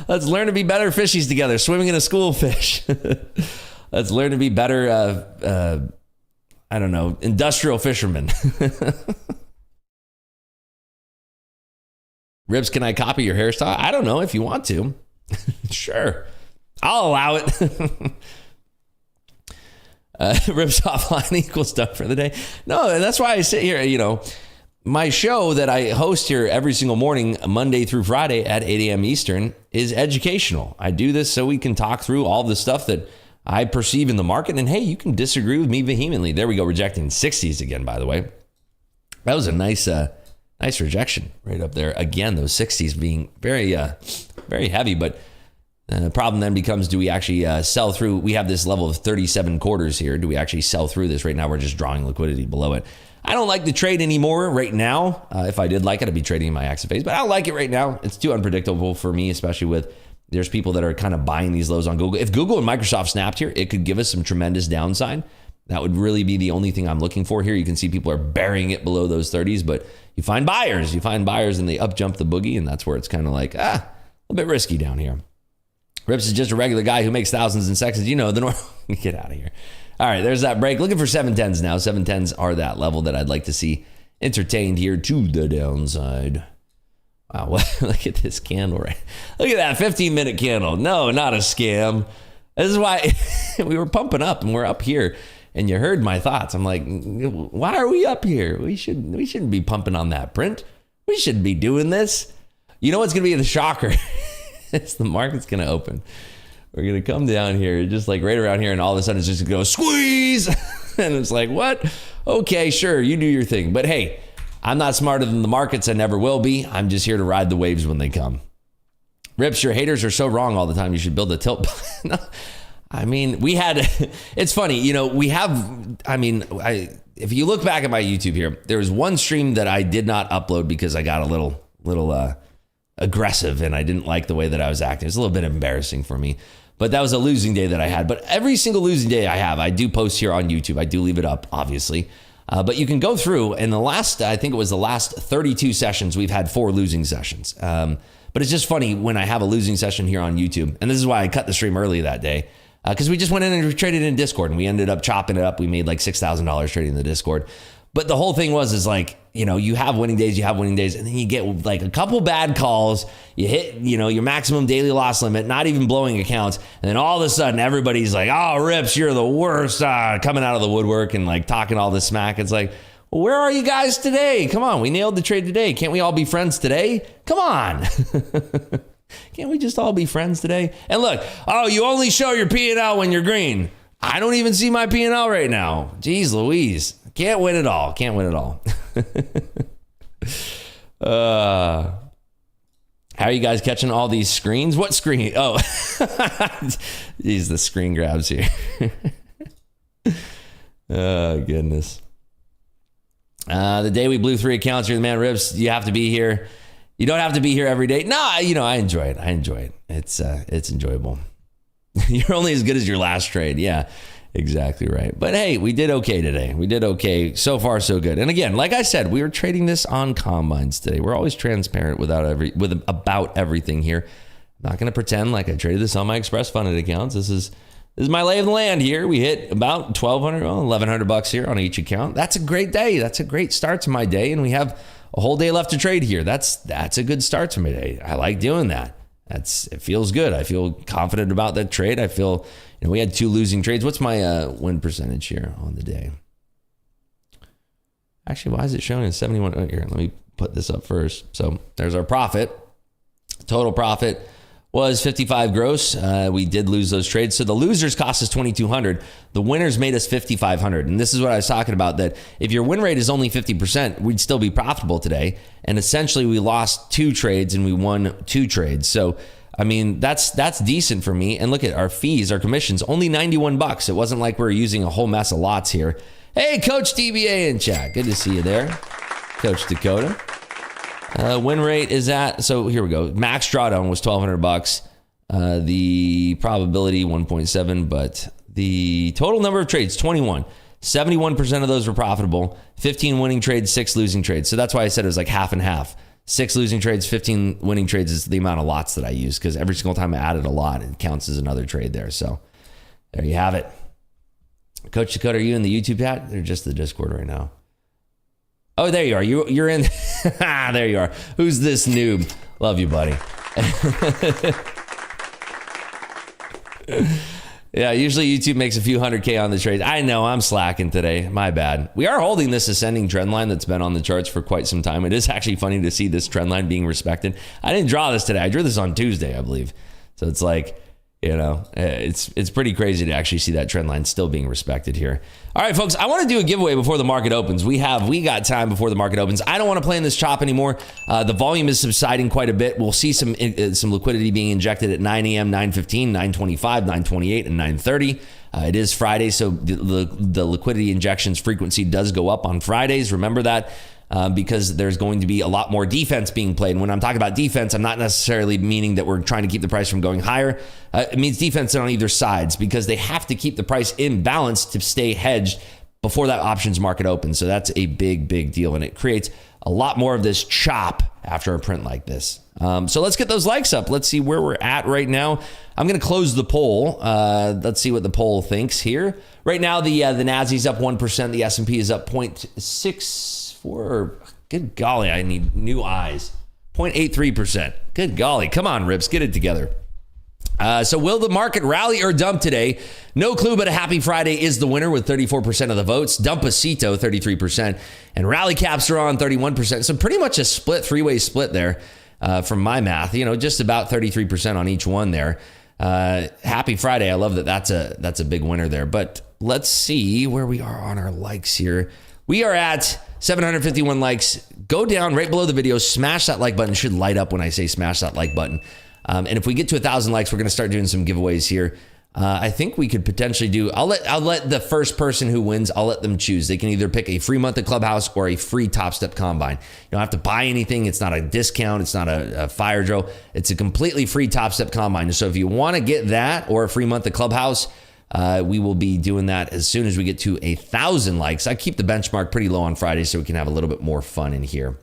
Let's learn to be better fishies together. Swimming in a school of fish. Let's learn to be better, industrial fishermen. Ribs, can I copy your hairstyle? I don't know if you want to. Sure. I'll allow it. Ribs offline equals done for the day. No, that's why I sit here, my show that I host here every single morning, Monday through Friday at 8 a.m. Eastern, is educational. I do this so we can talk through all the stuff that I perceive in the market. And hey, you can disagree with me vehemently. There we go, rejecting 60s again, by the way. That was a nice rejection right up there. Again, those 60s being very, very heavy. But the problem then becomes, do we actually sell through? We have this level of 37 quarters here. Do we actually sell through this? Right now, we're just drawing liquidity below it. I don't like the trade anymore right now. If I did like it, I'd be trading in my active phase. But I don't like it right now. It's too unpredictable for me, especially with there's people that are kind of buying these lows on Google. If Google and Microsoft snapped here, it could give us some tremendous downside. That would really be the only thing I'm looking for here. You can see people are burying it below those 30s, but you find buyers. You find buyers and they up jump the boogie, and that's where it's kind of like, a little bit risky down here. Rips is just a regular guy who makes thousands in seconds. You know, the normal. Get out of here. All right, there's that break. Looking for 710s now. 710s are that level that I'd like to see entertained here to the downside. Wow, look at this candle, right? Look at that 15-minute candle. No, not a scam. This is why we were pumping up and we're up here. And you heard my thoughts. I'm like, why are we up here? We shouldn't be pumping on that print. We shouldn't be doing this. You know what's going to be the shocker? It's the market's going to open. We're going to come down here, just like right around here, and all of a sudden it's just going to go squeeze. And it's like, what? Okay, sure, you do your thing. But hey, I'm not smarter than the markets. I never will be. I'm just here to ride the waves when they come. Rips, your haters are so wrong all the time. You should build a tilt. No, I mean, we had, it's funny, you know, we have, I mean, if you look back at my YouTube here, there was one stream that I did not upload because I got a little aggressive and I didn't like the way that I was acting. It's a little bit embarrassing for me, but that was a losing day that I had. But every single losing day I have, I do post here on YouTube. I do leave it up, obviously. But you can go through, and I think it was the last 32 sessions, we've had 4 losing sessions. But it's just funny when I have a losing session here on YouTube, and this is why I cut the stream early that day, because we just went in and traded in Discord, and we ended up chopping it up. We made like $6,000 trading in the Discord. But the whole thing is like, you know, you have winning days, and then you get like a couple bad calls, you hit, you know, your maximum daily loss limit, not even blowing accounts. And then all of a sudden everybody's like, oh, Rips, you're the worst, coming out of the woodwork and like talking all this smack. It's like, well, where are you guys today? Come on, we nailed the trade today. Can't we all be friends today? Come on. Can't we just all be friends today? And look, oh, you only show your P&L when you're green. I don't even see my P&L right now. Jeez Louise. Can't win it all. Can't win it all. How are you guys catching all these screens? What screen? Oh, geez, the screen grabs here. Oh, goodness. The day we blew 3 accounts, you're the man, Rips. You have to be here. You don't have to be here every day. No, you know, I enjoy it. It's enjoyable. You're only as good as your last trade. Yeah. Exactly right. But hey, we did okay today. We did okay. So far, so good. And again, like I said, we were trading this on combines today. We're always transparent about everything here. I'm not going to pretend like I traded this on my express funded accounts. This is my lay of the land here. We hit about $1,200, $1,100 here on each account. That's a great day. That's a great start to my day. And we have a whole day left to trade here. That's a good start to my day. I like doing that. It feels good. I feel confident about that trade. I feel, you know, we had 2 losing trades. What's my win percentage here on the day? Actually, why is it showing 71? Oh, here, let me put this up first. So there's our profit. Total profit was 55 gross. We did lose those trades. So the losers cost us 2,200. The winners made us 5,500. And this is what I was talking about, that if your win rate is only 50%, we'd still be profitable today. And essentially we lost 2 trades and we won 2 trades. So, I mean, that's decent for me. And look at our fees, our commissions, only $91. It wasn't like we were using a whole mess of lots here. Hey, Coach DBA in chat. Good to see you there. Coach Dakota. Win rate is at, so here we go. Max drawdown was $1,200. The probability 1.7, but the total number of trades 21. 71% of those were profitable. 15 winning trades, 6 losing trades. So that's why I said it was like half and half. 6 losing trades, 15 winning trades is the amount of lots that I use, because every single time I added a lot, it counts as another trade there. So there you have it. Coach Dakota, are you in the YouTube chat or just the Discord right now? Oh, there you are. You're in. There you are. Who's this noob? Love you, buddy. Yeah, usually YouTube makes a few 100K on the trade. I know, I'm slacking today. My bad. We are holding this ascending trend line that's been on the charts for quite some time. It is actually funny to see this trend line being respected. I didn't draw this today. I drew this on Tuesday, I believe. So it's like, You know, it's pretty crazy to actually see that trend line still being respected here. All right, folks, I want to do a giveaway before the market opens. We got time before the market opens. I don't want to play in this chop anymore. The volume is subsiding quite a bit. We'll see some liquidity being injected at 9 a.m., 9:15, 9:25, 9:28, and 9:30. It is Friday, so the liquidity injections frequency does go up on Fridays. Remember that. Because there's going to be a lot more defense being played. And when I'm talking about defense, I'm not necessarily meaning that we're trying to keep the price from going higher. It means defense on either sides because they have to keep the price in balance to stay hedged before that options market opens. So that's a big, big deal. And it creates a lot more of this chop after a print like this. So let's get those likes up. Let's see where we're at right now. I'm going to close the poll. Let's see what the poll thinks here. Right now, the Nasdaq's up 1%. The S&P is up 0.64. Good golly, I need new eyes. 0.83%. Good golly. Come on, Rips, get it together. So will the market rally or dump today? No clue, but a happy Friday is the winner with 34% of the votes. Dumpacito, 33%. And rally caps are on 31%. So pretty much a split, three-way split there from my math. You know, just about 33% on each one there. Happy Friday. I love that that's a big winner there. But let's see where we are on our likes here. We are at 751 likes. Go down right below the video, smash that like button. It should light up when I say smash that like button. And if we get to 1,000 likes, we're going to start doing some giveaways here. I think we could potentially do, I'll let the first person who wins, I'll let them choose. They can either pick a free month at Clubhouse or a free Top Step Combine. You don't have to buy anything. It's not a discount. It's not a fire drill. It's a completely free Top Step Combine. So if you want to get that or a free month at Clubhouse, we will be doing that as soon as we get to 1,000 likes. I keep the benchmark pretty low on Friday so we can have a little bit more fun in here.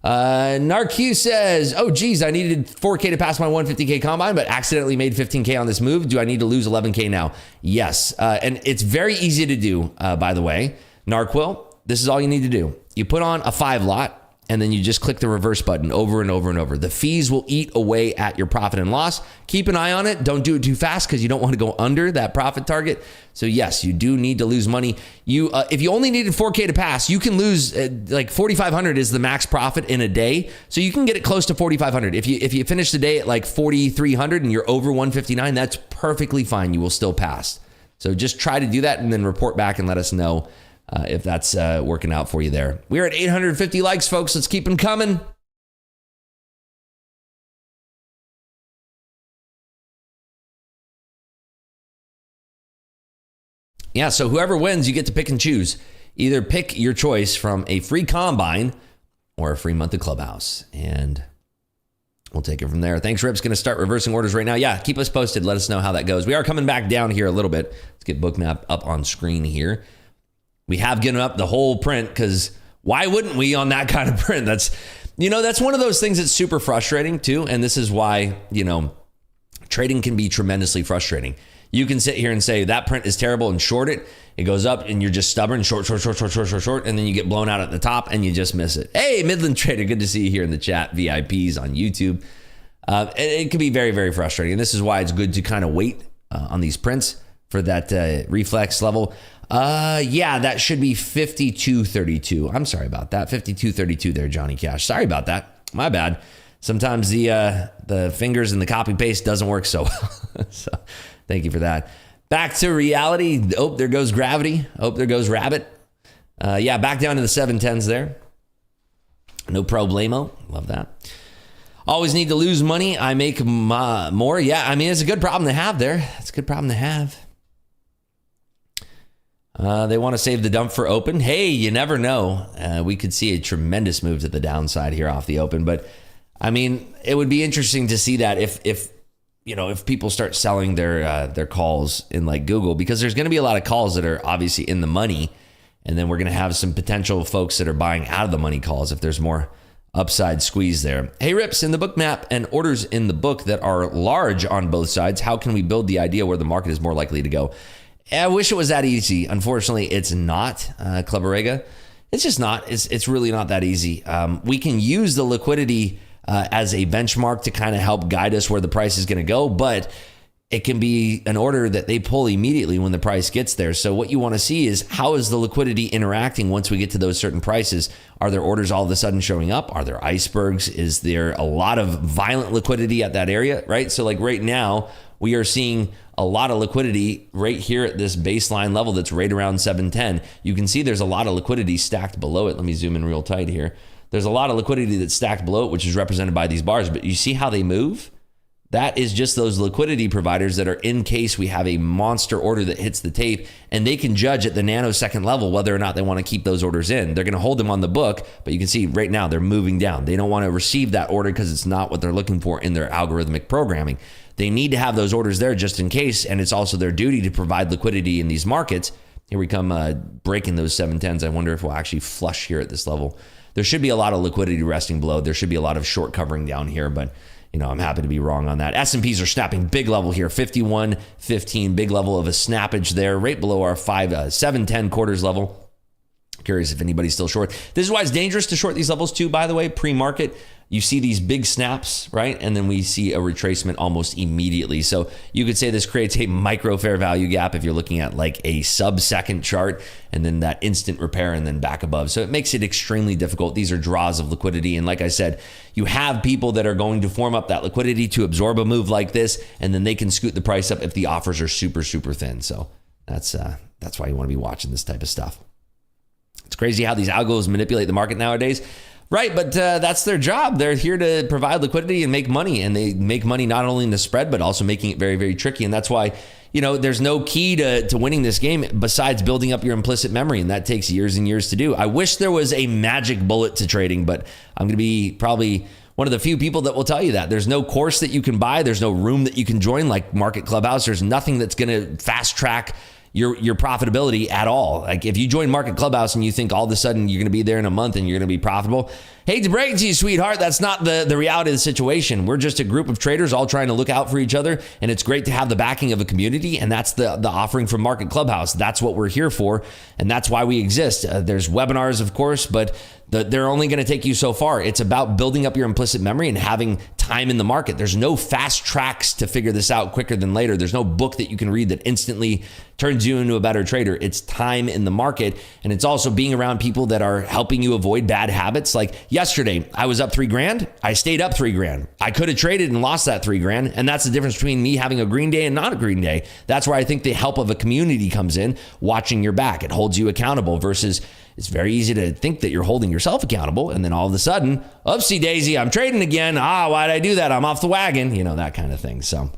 Narq says, oh, geez, I needed 4K to pass my 150K combine, but accidentally made 15K on this move. Do I need to lose 11K now? Yes. And it's very easy to do, by the way. Narquil, this is all you need to do. You put on a 5 lot. And then you just click the reverse button over and over and over. The fees will eat away at your profit and loss. Keep an eye on it. Don't do it too fast because you don't want to go under that profit target. So yes, you do need to lose money. If you only needed 4K to pass, you can lose like 4,500 is the max profit in a day. So you can get it close to 4,500. If you finish the day at like 4,300 and you're over 159, that's perfectly fine. You will still pass. So just try to do that and then report back and let us know if that's working out for you there. We're at 850 likes, folks. Let's keep them coming. Yeah, so whoever wins, you get to pick and choose. Either pick your choice from a free combine or a free month of Clubhouse. And we'll take it from there. Thanks, Rip's going to start reversing orders right now. Yeah, keep us posted. Let us know how that goes. We are coming back down here a little bit. Let's get Bookmap up on screen here. We have given up the whole print because why wouldn't we on that kind of print? That's one of those things that's super frustrating too. And this is why, trading can be tremendously frustrating. You can sit here and say that print is terrible and short it. It goes up and you're just stubborn, short. And then you get blown out at the top and you just miss it. Hey, Midland Trader, good to see you here in the chat. VIPs on YouTube. It can be very, very frustrating. And this is why it's good to kind of wait on these prints for that reflex level. Yeah, that should be 52.32. I'm sorry about that. 52.32 there, Johnny Cash. Sorry about that. My bad. Sometimes the fingers and the copy paste doesn't work so well. So thank you for that. Back to reality. Oh, there goes gravity. Oh, there goes rabbit. Yeah, back down to the 710s there. No problemo. Love that. Always need to lose money. I make more. Yeah, I mean, it's a good problem to have there. It's a good problem to have. They want to save the dump for open. Hey, you never know. We could see a tremendous move to the downside here off the open. But, I mean, it would be interesting to see that if people start selling their calls in like Google, because there's going to be a lot of calls that are obviously in the money. And then we're going to have some potential folks that are buying out of the money calls if there's more upside squeeze there. Hey, Rips, in the book map and orders in the book that are large on both sides, how can we build the idea where the market is more likely to go? I wish it was that easy. Unfortunately, it's not, Clubberega. It's just not. It's really not that easy. We can use the liquidity as a benchmark to kind of help guide us where the price is going to go, but it can be an order that they pull immediately when the price gets there. So what you want to see is how is the liquidity interacting once we get to those certain prices? Are there orders all of a sudden showing up? Are there icebergs? Is there a lot of violent liquidity at that area, right? So like right now, we are seeing a lot of liquidity right here at this baseline level that's right around 710. You can see there's a lot of liquidity stacked below it. Let me zoom in real tight here. There's a lot of liquidity that's stacked below it, which is represented by these bars, but you see how they move? That is just those liquidity providers that are in case we have a monster order that hits the tape, and they can judge at the nanosecond level whether or not they want to keep those orders in. They're going to hold them on the book, but you can see right now they're moving down. They don't want to receive that order because it's not what they're looking for in their algorithmic programming. They need to have those orders there just in case, and it's also their duty to provide liquidity in these markets. Here we come breaking those 710s. I wonder if we'll actually flush here at this level. There should be a lot of liquidity resting below. There should be a lot of short covering down here, but I'm happy to be wrong on that. S&Ps are snapping big level here, 51.15, big level of a snappage there, right below our 710 quarters level. Curious if anybody's still short. This is why it's dangerous to short these levels too, by the way, pre-market. You see these big snaps, right? And then we see a retracement almost immediately. So you could say this creates a micro fair value gap if you're looking at like a sub-second chart, and then that instant repair and then back above. So it makes it extremely difficult. These are draws of liquidity. And like I said, you have people that are going to form up that liquidity to absorb a move like this, and then they can scoot the price up if the offers are super, super thin. So that's why you want to be watching this type of stuff. It's crazy how these algos manipulate the market nowadays. Right, but that's their job. They're here to provide liquidity and make money, and they make money not only in the spread, but also making it very, very tricky. And that's why, there's no key to winning this game besides building up your implicit memory, and that takes years and years to do. I wish there was a magic bullet to trading, but I'm going to be probably one of the few people that will tell you that. There's no course that you can buy. There's no room that you can join like Market Clubhouse. There's nothing that's going to fast track your profitability at all. Like if you join Market Clubhouse and you think all of a sudden you're going to be there in a month and you're going to be profitable, hate to break it to you, sweetheart, that's not the reality of the situation. We're just a group of traders all trying to look out for each other, and it's great to have the backing of a community, and that's the offering from Market Clubhouse. That's what we're here for, and that's why we exist. There's webinars, of course, but they're only going to take you so far. It's about building up your implicit memory and having time in the market. There's no fast tracks to figure this out quicker than later. There's no book that you can read that instantly turns you into a better trader. It's time in the market, and it's also being around people that are helping you avoid bad habits. Like yesterday, I was up $3,000. I stayed up $3,000. I could have traded and lost that $3,000, and that's the difference between me having a green day and not a green day. That's where I think the help of a community comes in, watching your back. It holds you accountable versus it's very easy to think that you're holding yourself accountable, and then all of a sudden, oopsie daisy, I'm trading again. Why'd I do that? I'm off the wagon, that kind of thing. So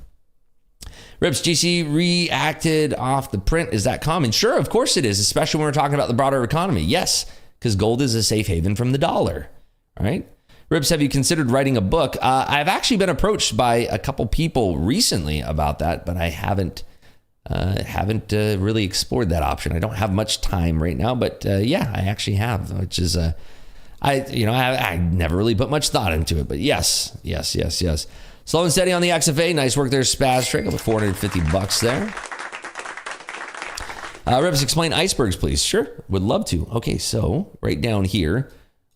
Rips, GC reacted off the print. Is that common? Sure, of course it is, especially when we're talking about the broader economy. Yes, because gold is a safe haven from the dollar, all right? Rips, have you considered writing a book? I've actually been approached by a couple people recently about that, but I haven't really explored that option. I don't have much time right now, but yeah, I actually have, which is I never really put much thought into it, but yes. Slow and steady on the XFA. Nice work there, Spaz. Trade over $450 there. Rips, explain icebergs, please. Sure, would love to. Okay, so right down here,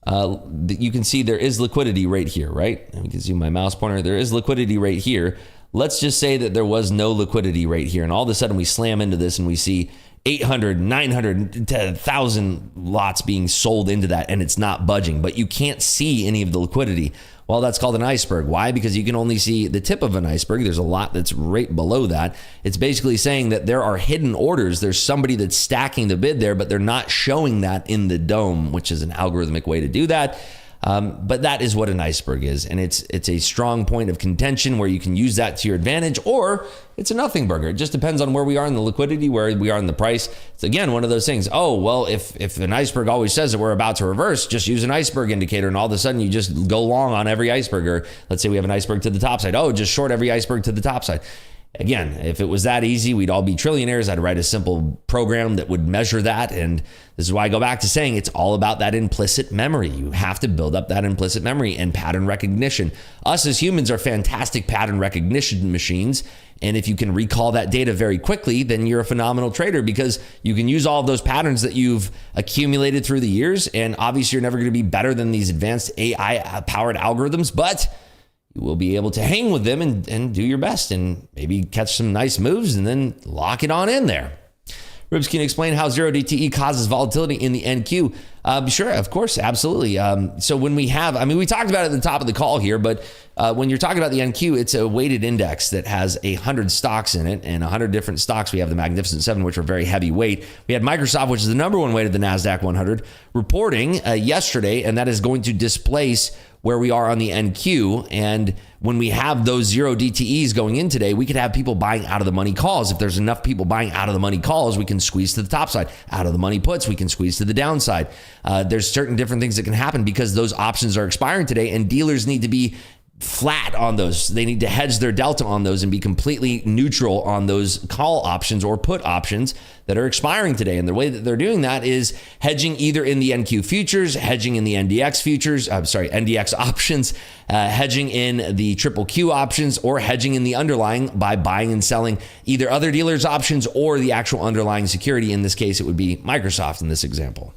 you can see there is liquidity right here, right? And we can zoom my mouse pointer. There is liquidity right here. Let's just say that there was no liquidity right here, and all of a sudden we slam into this and we see 800, 900, 1,000 lots being sold into that, and it's not budging, but you can't see any of the liquidity. Well, that's called an iceberg. Why? Because you can only see the tip of an iceberg. There's a lot that's right below that. It's basically saying that there are hidden orders. There's somebody that's stacking the bid there, but they're not showing that in the dome, which is an algorithmic way to do that. But that is what an iceberg is, and it's a strong point of contention where you can use that to your advantage, or it's a nothing burger. It just depends on where we are in the liquidity, where we are in the price. It's again one of those things. Oh, well, if an iceberg always says that we're about to reverse, just use an iceberg indicator, and all of a sudden you just go long on every iceberg. Or let's say we have an iceberg to the top side. Oh, just short every iceberg to the top side. Again, if it was that easy, we'd all be trillionaires. I'd write a simple program that would measure that. And this is why I go back to saying it's all about that implicit memory. You have to build up that implicit memory and pattern recognition. Us as humans are fantastic pattern recognition machines. And if you can recall that data very quickly, then you're a phenomenal trader, because you can use all of those patterns that you've accumulated through the years. And obviously you're never going to be better than these advanced AI powered algorithms, but you will be able to hang with them and do your best and maybe catch some nice moves and then lock it on in there. Ribs, can you explain how 0DTE causes volatility in the NQ? Sure, of course, absolutely. So when we have, we talked about it at the top of the call here, but when you're talking about the NQ, it's a weighted index that has 100 stocks in it, and 100 different stocks. We have the Magnificent Seven, which are very heavyweight. We had Microsoft, which is the number one weight of the NASDAQ 100, reporting yesterday, and that is going to displace where we are on the NQ. And when we have those 0 DTEs going in today, we could have people buying out of the money calls. If there's enough people buying out of the money calls, we can squeeze to the top side. Out of the money puts, we can squeeze to the downside. There's certain different things that can happen because those options are expiring today, and dealers need to be flat on those. They need to hedge their delta on those and be completely neutral on those call options or put options that are expiring today. And the way that they're doing that is hedging either in the NQ futures, hedging in the NDX futures, NDX options, hedging in the triple Q options, or hedging in the underlying by buying and selling either other dealers' options or the actual underlying security. In this case, it would be Microsoft in this example.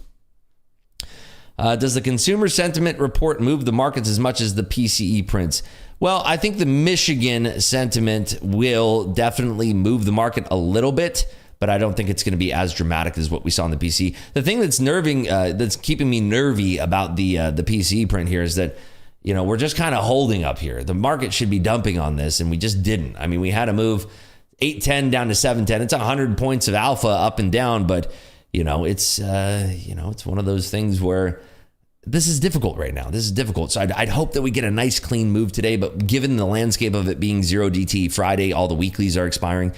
Does the consumer sentiment report move the markets as much as the PCE prints? Well, I think the Michigan sentiment will definitely move the market a little bit, but I don't think it's going to be as dramatic as what we saw in the PCE. The thing that's keeping me nervy about the PCE print here is that, we're just kind of holding up here. The market should be dumping on this, and we just didn't. We had to move 810 down to 710. It's 100 points of alpha up and down, but it's one of those things where this is difficult right now. This is difficult. So I'd hope that we get a nice clean move today, but given the landscape of it being 0 DT Friday, all the weeklies are expiring,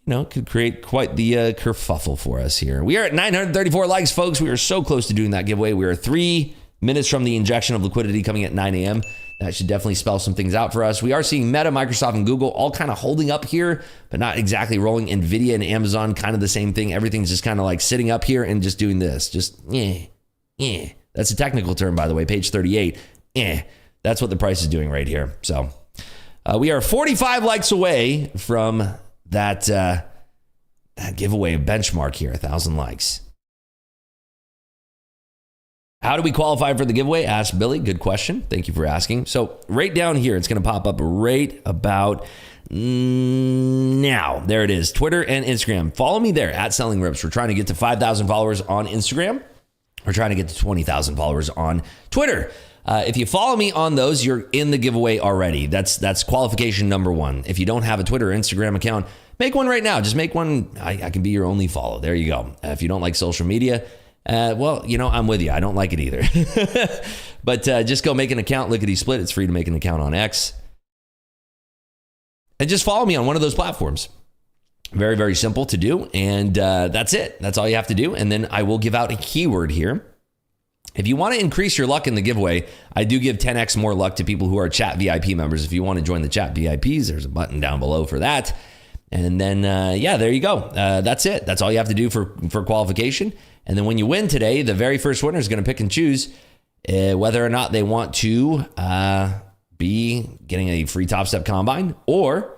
could create quite the kerfuffle for us here. We are at 934 likes, folks. We are so close to doing that giveaway. We are 3 minutes from the injection of liquidity coming at 9 a.m. That should definitely spell some things out for us. We are seeing Meta, Microsoft, and Google all kind of holding up here, but not exactly rolling. Nvidia and Amazon, kind of the same thing. Everything's just kind of like sitting up here and just doing this. Just, That's a technical term, by the way, page 38. That's what the price is doing right here. So we are 45 likes away from that giveaway benchmark here, 1,000 likes. How do we qualify for the giveaway? Asked Billy. Good question. Thank you for asking. So right down here, it's going to pop up right about now. There it is. Twitter and Instagram. Follow me there at Selling Rips. We're trying to get to 5,000 followers on Instagram. We're trying to get to 20,000 followers on Twitter. If you follow me on those, you're in the giveaway already. That's qualification number one. If you don't have a Twitter or Instagram account, make one right now. Just make one. I can be your only follow. There you go. If you don't like social media, I'm with you. I don't like it either. But just go make an account, Lickety Split. It's free to make an account on X. And just follow me on one of those platforms. Very, very simple to do. And that's it. That's all you have to do. And then I will give out a keyword here. If you want to increase your luck in the giveaway, I do give 10x more luck to people who are chat VIP members. If you want to join the chat VIPs, there's a button down below for that. And then, there you go. That's it. That's all you have to do for qualification. And then when you win today, the very first winner is going to pick and choose whether or not they want to be getting a free Top Step Combine or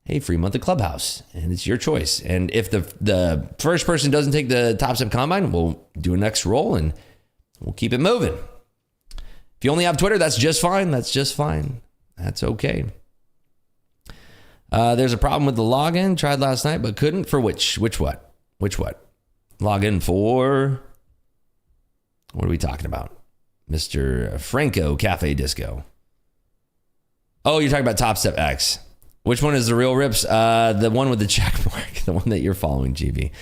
a free month of Clubhouse. And it's your choice. And if the first person doesn't take the Top Step Combine, we'll do a next roll and we'll keep it moving. If you only have Twitter, that's just fine. That's just fine. That's okay. There's a problem with the login. Tried last night, but couldn't. For which what? Login for, what are we talking about? Mr. Franco Cafe Disco. Oh, you're talking about Top Step X. Which one is the real Rips? The one with the check mark, the one that you're following, GB.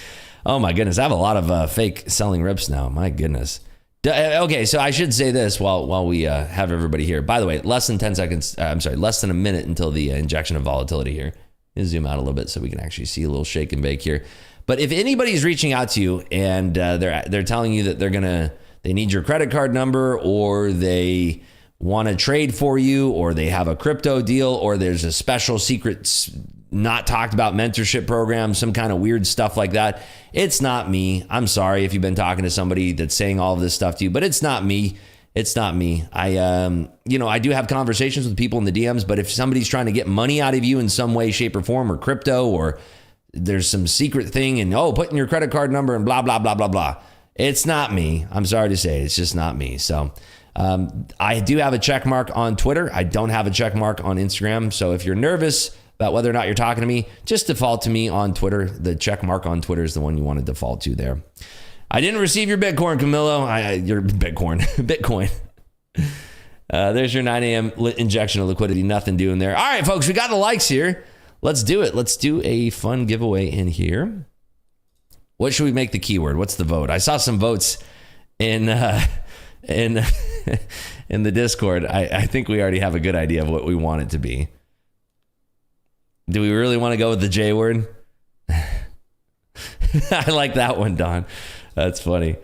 Oh my goodness, I have a lot of fake Selling Rips now. My goodness. Okay, so I should say this while we have everybody here. By the way, less than a minute until the injection of volatility here. Let's zoom out a little bit so we can actually see a little shake and bake here. But if anybody's reaching out to you and they're telling you that they need your credit card number, or they want to trade for you, or they have a crypto deal, or there's a special secret not talked about mentorship program, some kind of weird stuff like that, it's not me. I'm sorry if you've been talking to somebody that's saying all of this stuff to you, but it's not me. It's not me. I do have conversations with people in the DMs, but if somebody's trying to get money out of you in some way, shape, or form, or crypto, or there's some secret thing and, put in your credit card number and blah, blah, blah, blah, blah. It's not me. I'm sorry to say it's just not me. So I do have a check mark on Twitter. I don't have a check mark on Instagram. So if you're nervous about whether or not you're talking to me, just default to me on Twitter. The check mark on Twitter is the one you want to default to there. I didn't receive your Bitcoin, Camillo. Your Bitcoin. There's your 9 a.m. injection of liquidity. Nothing doing there. All right, folks, we got the likes here. Let's do it. Let's do a fun giveaway in here. What should we make the keyword? What's the vote? I saw some votes in in the Discord. I think we already have a good idea of what we want it to be. Do we really want to go with the J word? I like that one, Don. That's funny.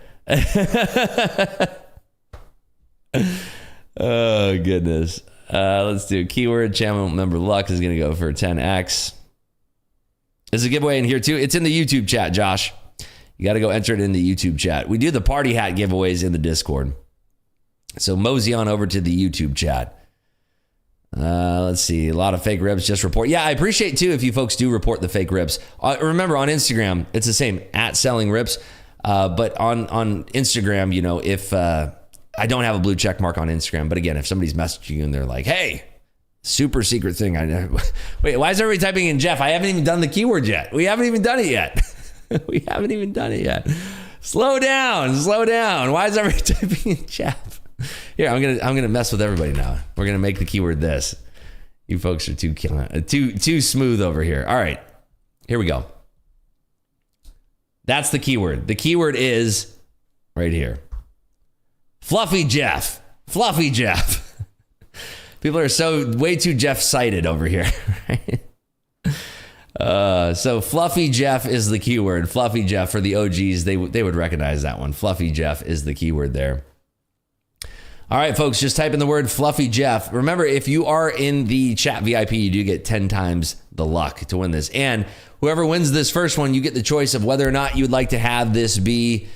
Oh, goodness. Let's do keyword. Channel member Luck is going to go for 10x. There's a giveaway in here, too. It's in the YouTube chat, Josh. You got to go enter it in the YouTube chat. We do the party hat giveaways in the Discord. So mosey on over to the YouTube chat. Let's see. A lot of fake ribs. Just report. Yeah, I appreciate, too, if you folks do report the fake ribs. Remember, on Instagram, it's the same, @selling_rips. But on Instagram, you know, if... I don't have a blue check mark on Instagram, but again, if somebody's messaging you and they're like, hey, super secret thing. Wait, why is everybody typing in Jeff? I haven't even done the keyword yet. We haven't even done it yet. Slow down. Why is everybody typing in Jeff? Here, I'm gonna mess with everybody now. We're gonna make the keyword this. You folks are too smooth over here. All right, here we go. That's the keyword. The keyword is right here. Fluffy Jeff. People are way too Jeff-sighted over here. Right? So Fluffy Jeff is the keyword. Fluffy Jeff for the OGs. They would recognize that one. Fluffy Jeff is the keyword there. All right, folks, just type in the word Fluffy Jeff. Remember, if you are in the chat VIP, you do get 10 times the luck to win this. And whoever wins this first one, you get the choice of whether or not you'd like to have this be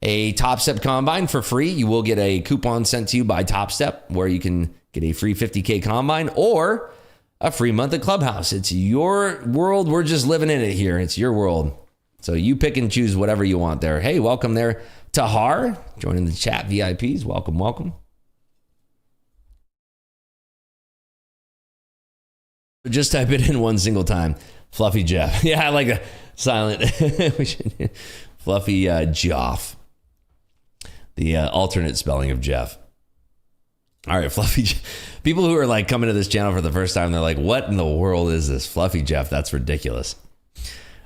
a Top Step Combine for free. You will get a coupon sent to you by Top Step where you can get a free 50K Combine or a free month at Clubhouse. It's your world. We're just living in it here. It's your world. So you pick and choose whatever you want there. Hey, welcome there. Tahar, joining the chat VIPs. Welcome. Just type it in one single time. Fluffy Jeff. Yeah, I like that. Silent. Fluffy Joff. The alternate spelling of Jeff. All right, Fluffy Jeff. People who are like coming to this channel for the first time, they're like, what in the world is this? Fluffy Jeff, that's ridiculous.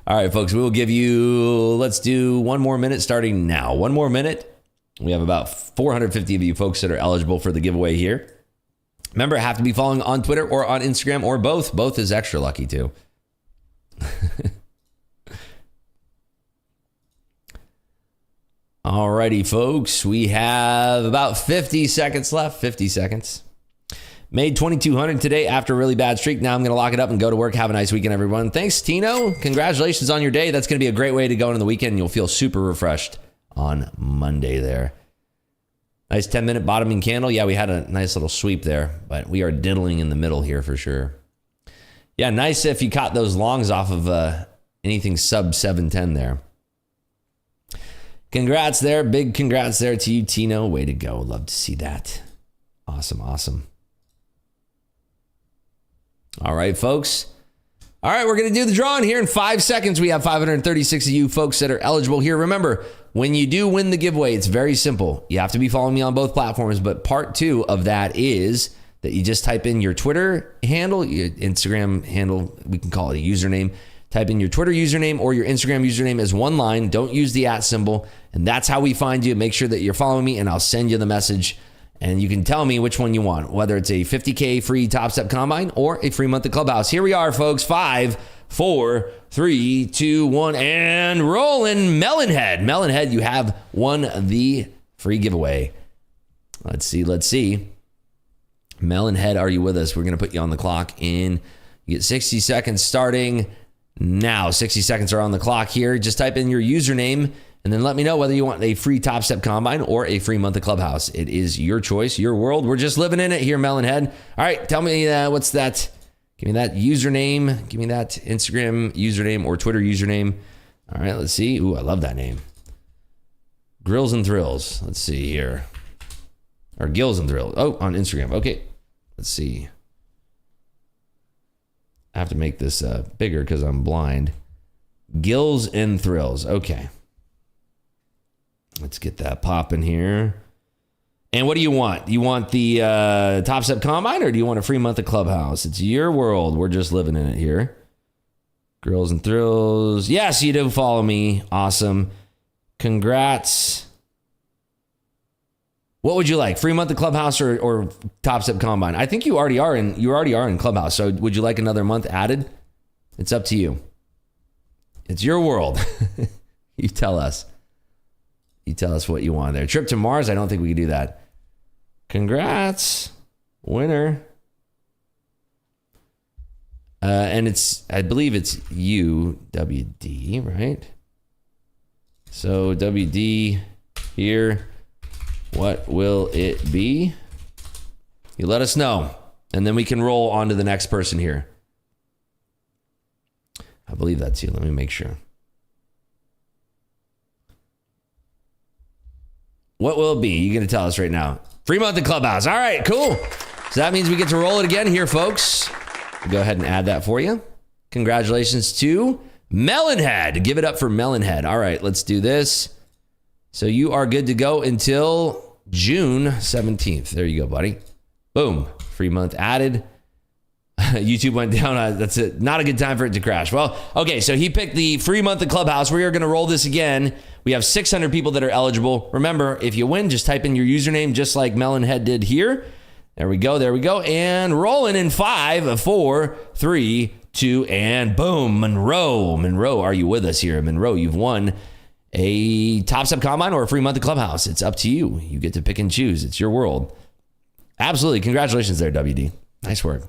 All right, folks, we will give you, let's do one more minute starting now. One more minute. We have about 450 of you folks that are eligible for the giveaway here. Remember, have to be following on Twitter or on Instagram or both. Both is extra lucky too. Alrighty, folks. We have about 50 seconds left. 50 seconds. Made 2,200 today after a really bad streak. Now I'm going to lock it up and go to work. Have a nice weekend, everyone. Thanks, Tino. Congratulations on your day. That's going to be a great way to go into the weekend. You'll feel super refreshed on Monday there. Nice 10-minute bottoming candle. Yeah, we had a nice little sweep there, but we are diddling in the middle here for sure. Yeah, nice if you caught those longs off of anything sub 710 there. Congrats there. Big congrats there to you, Tino. Way to go. Love to see that. Awesome. All right, folks. All right, we're going to do the drawing here in 5 seconds. We have 536 of you folks that are eligible here. Remember, when you do win the giveaway, it's very simple. You have to be following me on both platforms, but part 2 of that is that you just type in your Twitter handle, your Instagram handle, we can call it a username. Type in your Twitter username or your Instagram username as one line. Don't use the @ symbol. And that's how we find you. Make sure that you're following me and I'll send you the message. And you can tell me which one you want, whether it's a 50K free Top Step Combine or a free month at Clubhouse. Here we are, folks. 5, 4, 3, 2, 1, and rolling. Melonhead. Melonhead, you have won the free giveaway. Let's see. Melonhead, are you with us? We're going to put you on the clock in. You get 60 seconds starting now. 60 seconds are on the clock here. Just type in your username and then let me know whether you want a free Top Step Combine or a free month of Clubhouse. It is your choice, your world. We're just living in it here, Melonhead. All right, tell me what's that? Give me that username. Give me that Instagram username or Twitter username. All right, let's see. Ooh, I love that name. Grills and Thrills. Let's see here. Or Gills and Thrills. Oh, on Instagram. Okay, let's see. I have to make this bigger because I'm blind. Gills and Thrills. Okay. Let's get that popping here. And what do you want? You want the Top Step Combine, or do you want a free month of Clubhouse? It's your world. We're just living in it here. Girls and Thrills. Yes, you do follow me. Awesome. Congrats. What would you like? Free month of Clubhouse or Top Step Combine? I think you already are in Clubhouse. So would you like another month added? It's up to you. It's your world. You tell us. You tell us what you want there. Trip to Mars? I don't think we can do that. Congrats. Winner. And I believe it's UWD, right? So WD here. What will it be? You let us know, and then we can roll on to the next person here. I believe that's you. Let me make sure. What will it be? You're going to tell us right now. Free month in Clubhouse. All right, cool. So that means we get to roll it again here, folks. Go ahead and add that for you. Congratulations to Melonhead. Give it up for Melonhead. All right, let's do this. So you are good to go until June 17th. There you go, buddy. Boom. Free month added. YouTube went down. That's it. Not a good time for it to crash. Well, okay, so he picked the free month of Clubhouse. We are going to roll this again. We have 600 people that are eligible. Remember, if you win, just type in your username just like Melonhead did here. There we go. There we go. And rolling in 5, 4, 3, 2, and boom. Monroe, are you with us here? Monroe, you've won a Top Step Combine or a free month of Clubhouse. It's up to you. You get to pick and choose. It's your world. Absolutely. Congratulations there, WD. Nice work.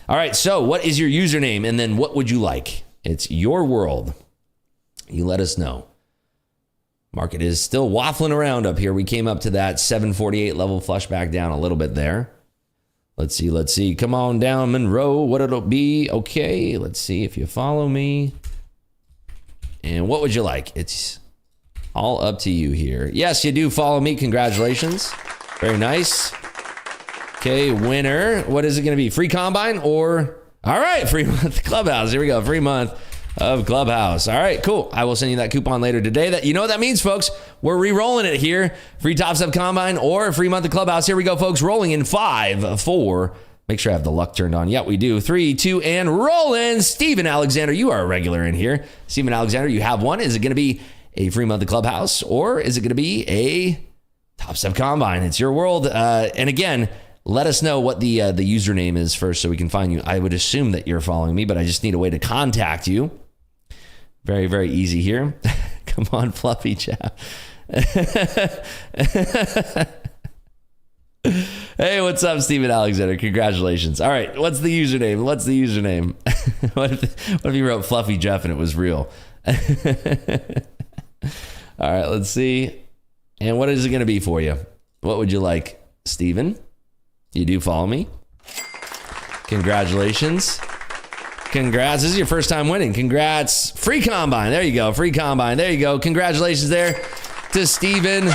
All right. So what is your username? And then what would you like? It's your world. You let us know. Market is still waffling around up here. We came up to that 748 level, flush back down a little bit there. Let's see. Come on down, Monroe. What it'll be. Okay. Let's see if you follow me. And what would you like? It's all up to you here. Yes, you do follow me. Congratulations. Very nice. Okay, winner. What is it going to be? Free Combine or... All right, free month Clubhouse. Here we go. Free month of Clubhouse. All right, cool. I will send you that coupon later today. You know what that means, folks? We're re-rolling it here. Free Top Step Combine or a free month of Clubhouse. Here we go, folks. Rolling in 5, 4. Make sure I have the luck turned on. Yeah, we do. 3, 2, and rolling. Steven Alexander, you are a regular in here. Steven Alexander, you have one. Is it going to be a free month of Clubhouse or is it going to be a Top Step Combine? It's your world. And again, let us know what the username is first so we can find you. I would assume that you're following me, but I just need a way to contact you. Very, very easy here. Come on, Fluffy Chap. Hey, what's up, Steven Alexander? Congratulations. All right, what's the username? What if you wrote Fluffy Jeff and it was real? All right, let's see. And what is it going to be for you? What would you like, Steven? You do follow me. Congratulations. Congrats. This is your first time winning. Congrats. Free Combine. There you go. Free Combine. There you go. Congratulations there to Steven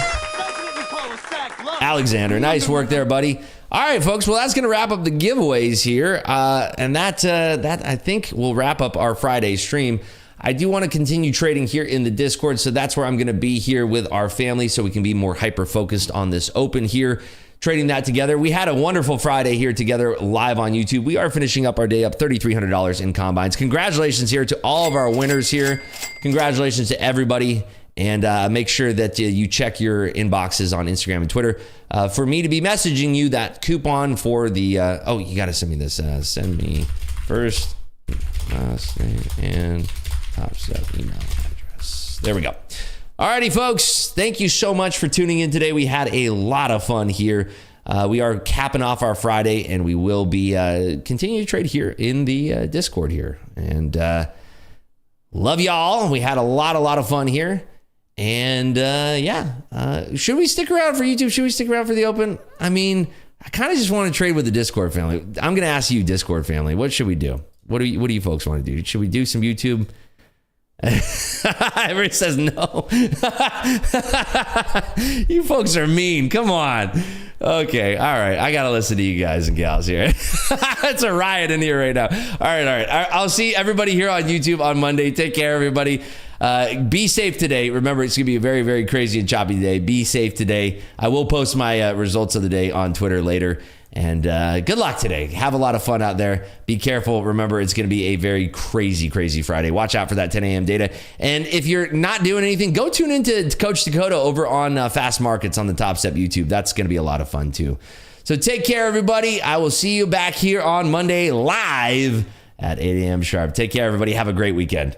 Alexander. Nice work there, buddy. All right, folks. Well, that's going to wrap up the giveaways here. And that I think will wrap up our Friday stream. I do want to continue trading here in the Discord. So that's where I'm going to be here with our family so we can be more hyper-focused on this open here. Trading that together. We had a wonderful Friday here together live on YouTube. We are finishing up our day up $3,300 in combines. Congratulations here to all of our winners here. Congratulations to everybody. And make sure that you check your inboxes on Instagram and Twitter for me to be messaging you that coupon for the... oh, you got to send me this. Send me first, last name, and Top Step email address. There we go. Alrighty, folks, thank you so much for tuning in today. We had a lot of fun here. We are capping off our Friday, and we will be continuing to trade here in the Discord here. And love y'all. We had a lot of fun here. And should we stick around for YouTube? Should we stick around for the open? I mean, I kind of just want to trade with the Discord family. I'm going to ask you, Discord family, what should we do? What do you folks want to do? Should we do some YouTube? Everybody says no. You folks are mean. Come on. Okay, all right. I gotta listen to you guys and gals here. It's a riot in here right now. All right. I'll see everybody here on YouTube on Monday. Take care, everybody. Be safe today. Remember, it's gonna be a very, very crazy and choppy day. Be safe today. I will post my results of the day on Twitter later. And good luck today. Have a lot of fun out there. Be careful. Remember, it's going to be a very crazy, crazy Friday. Watch out for that 10 a.m. data. And if you're not doing anything, go tune into Coach Dakota over on Fast Markets on the Top Step YouTube. That's going to be a lot of fun too. So take care, everybody. I will see you back here on Monday live at 8 a.m. sharp. Take care, everybody. Have a great weekend.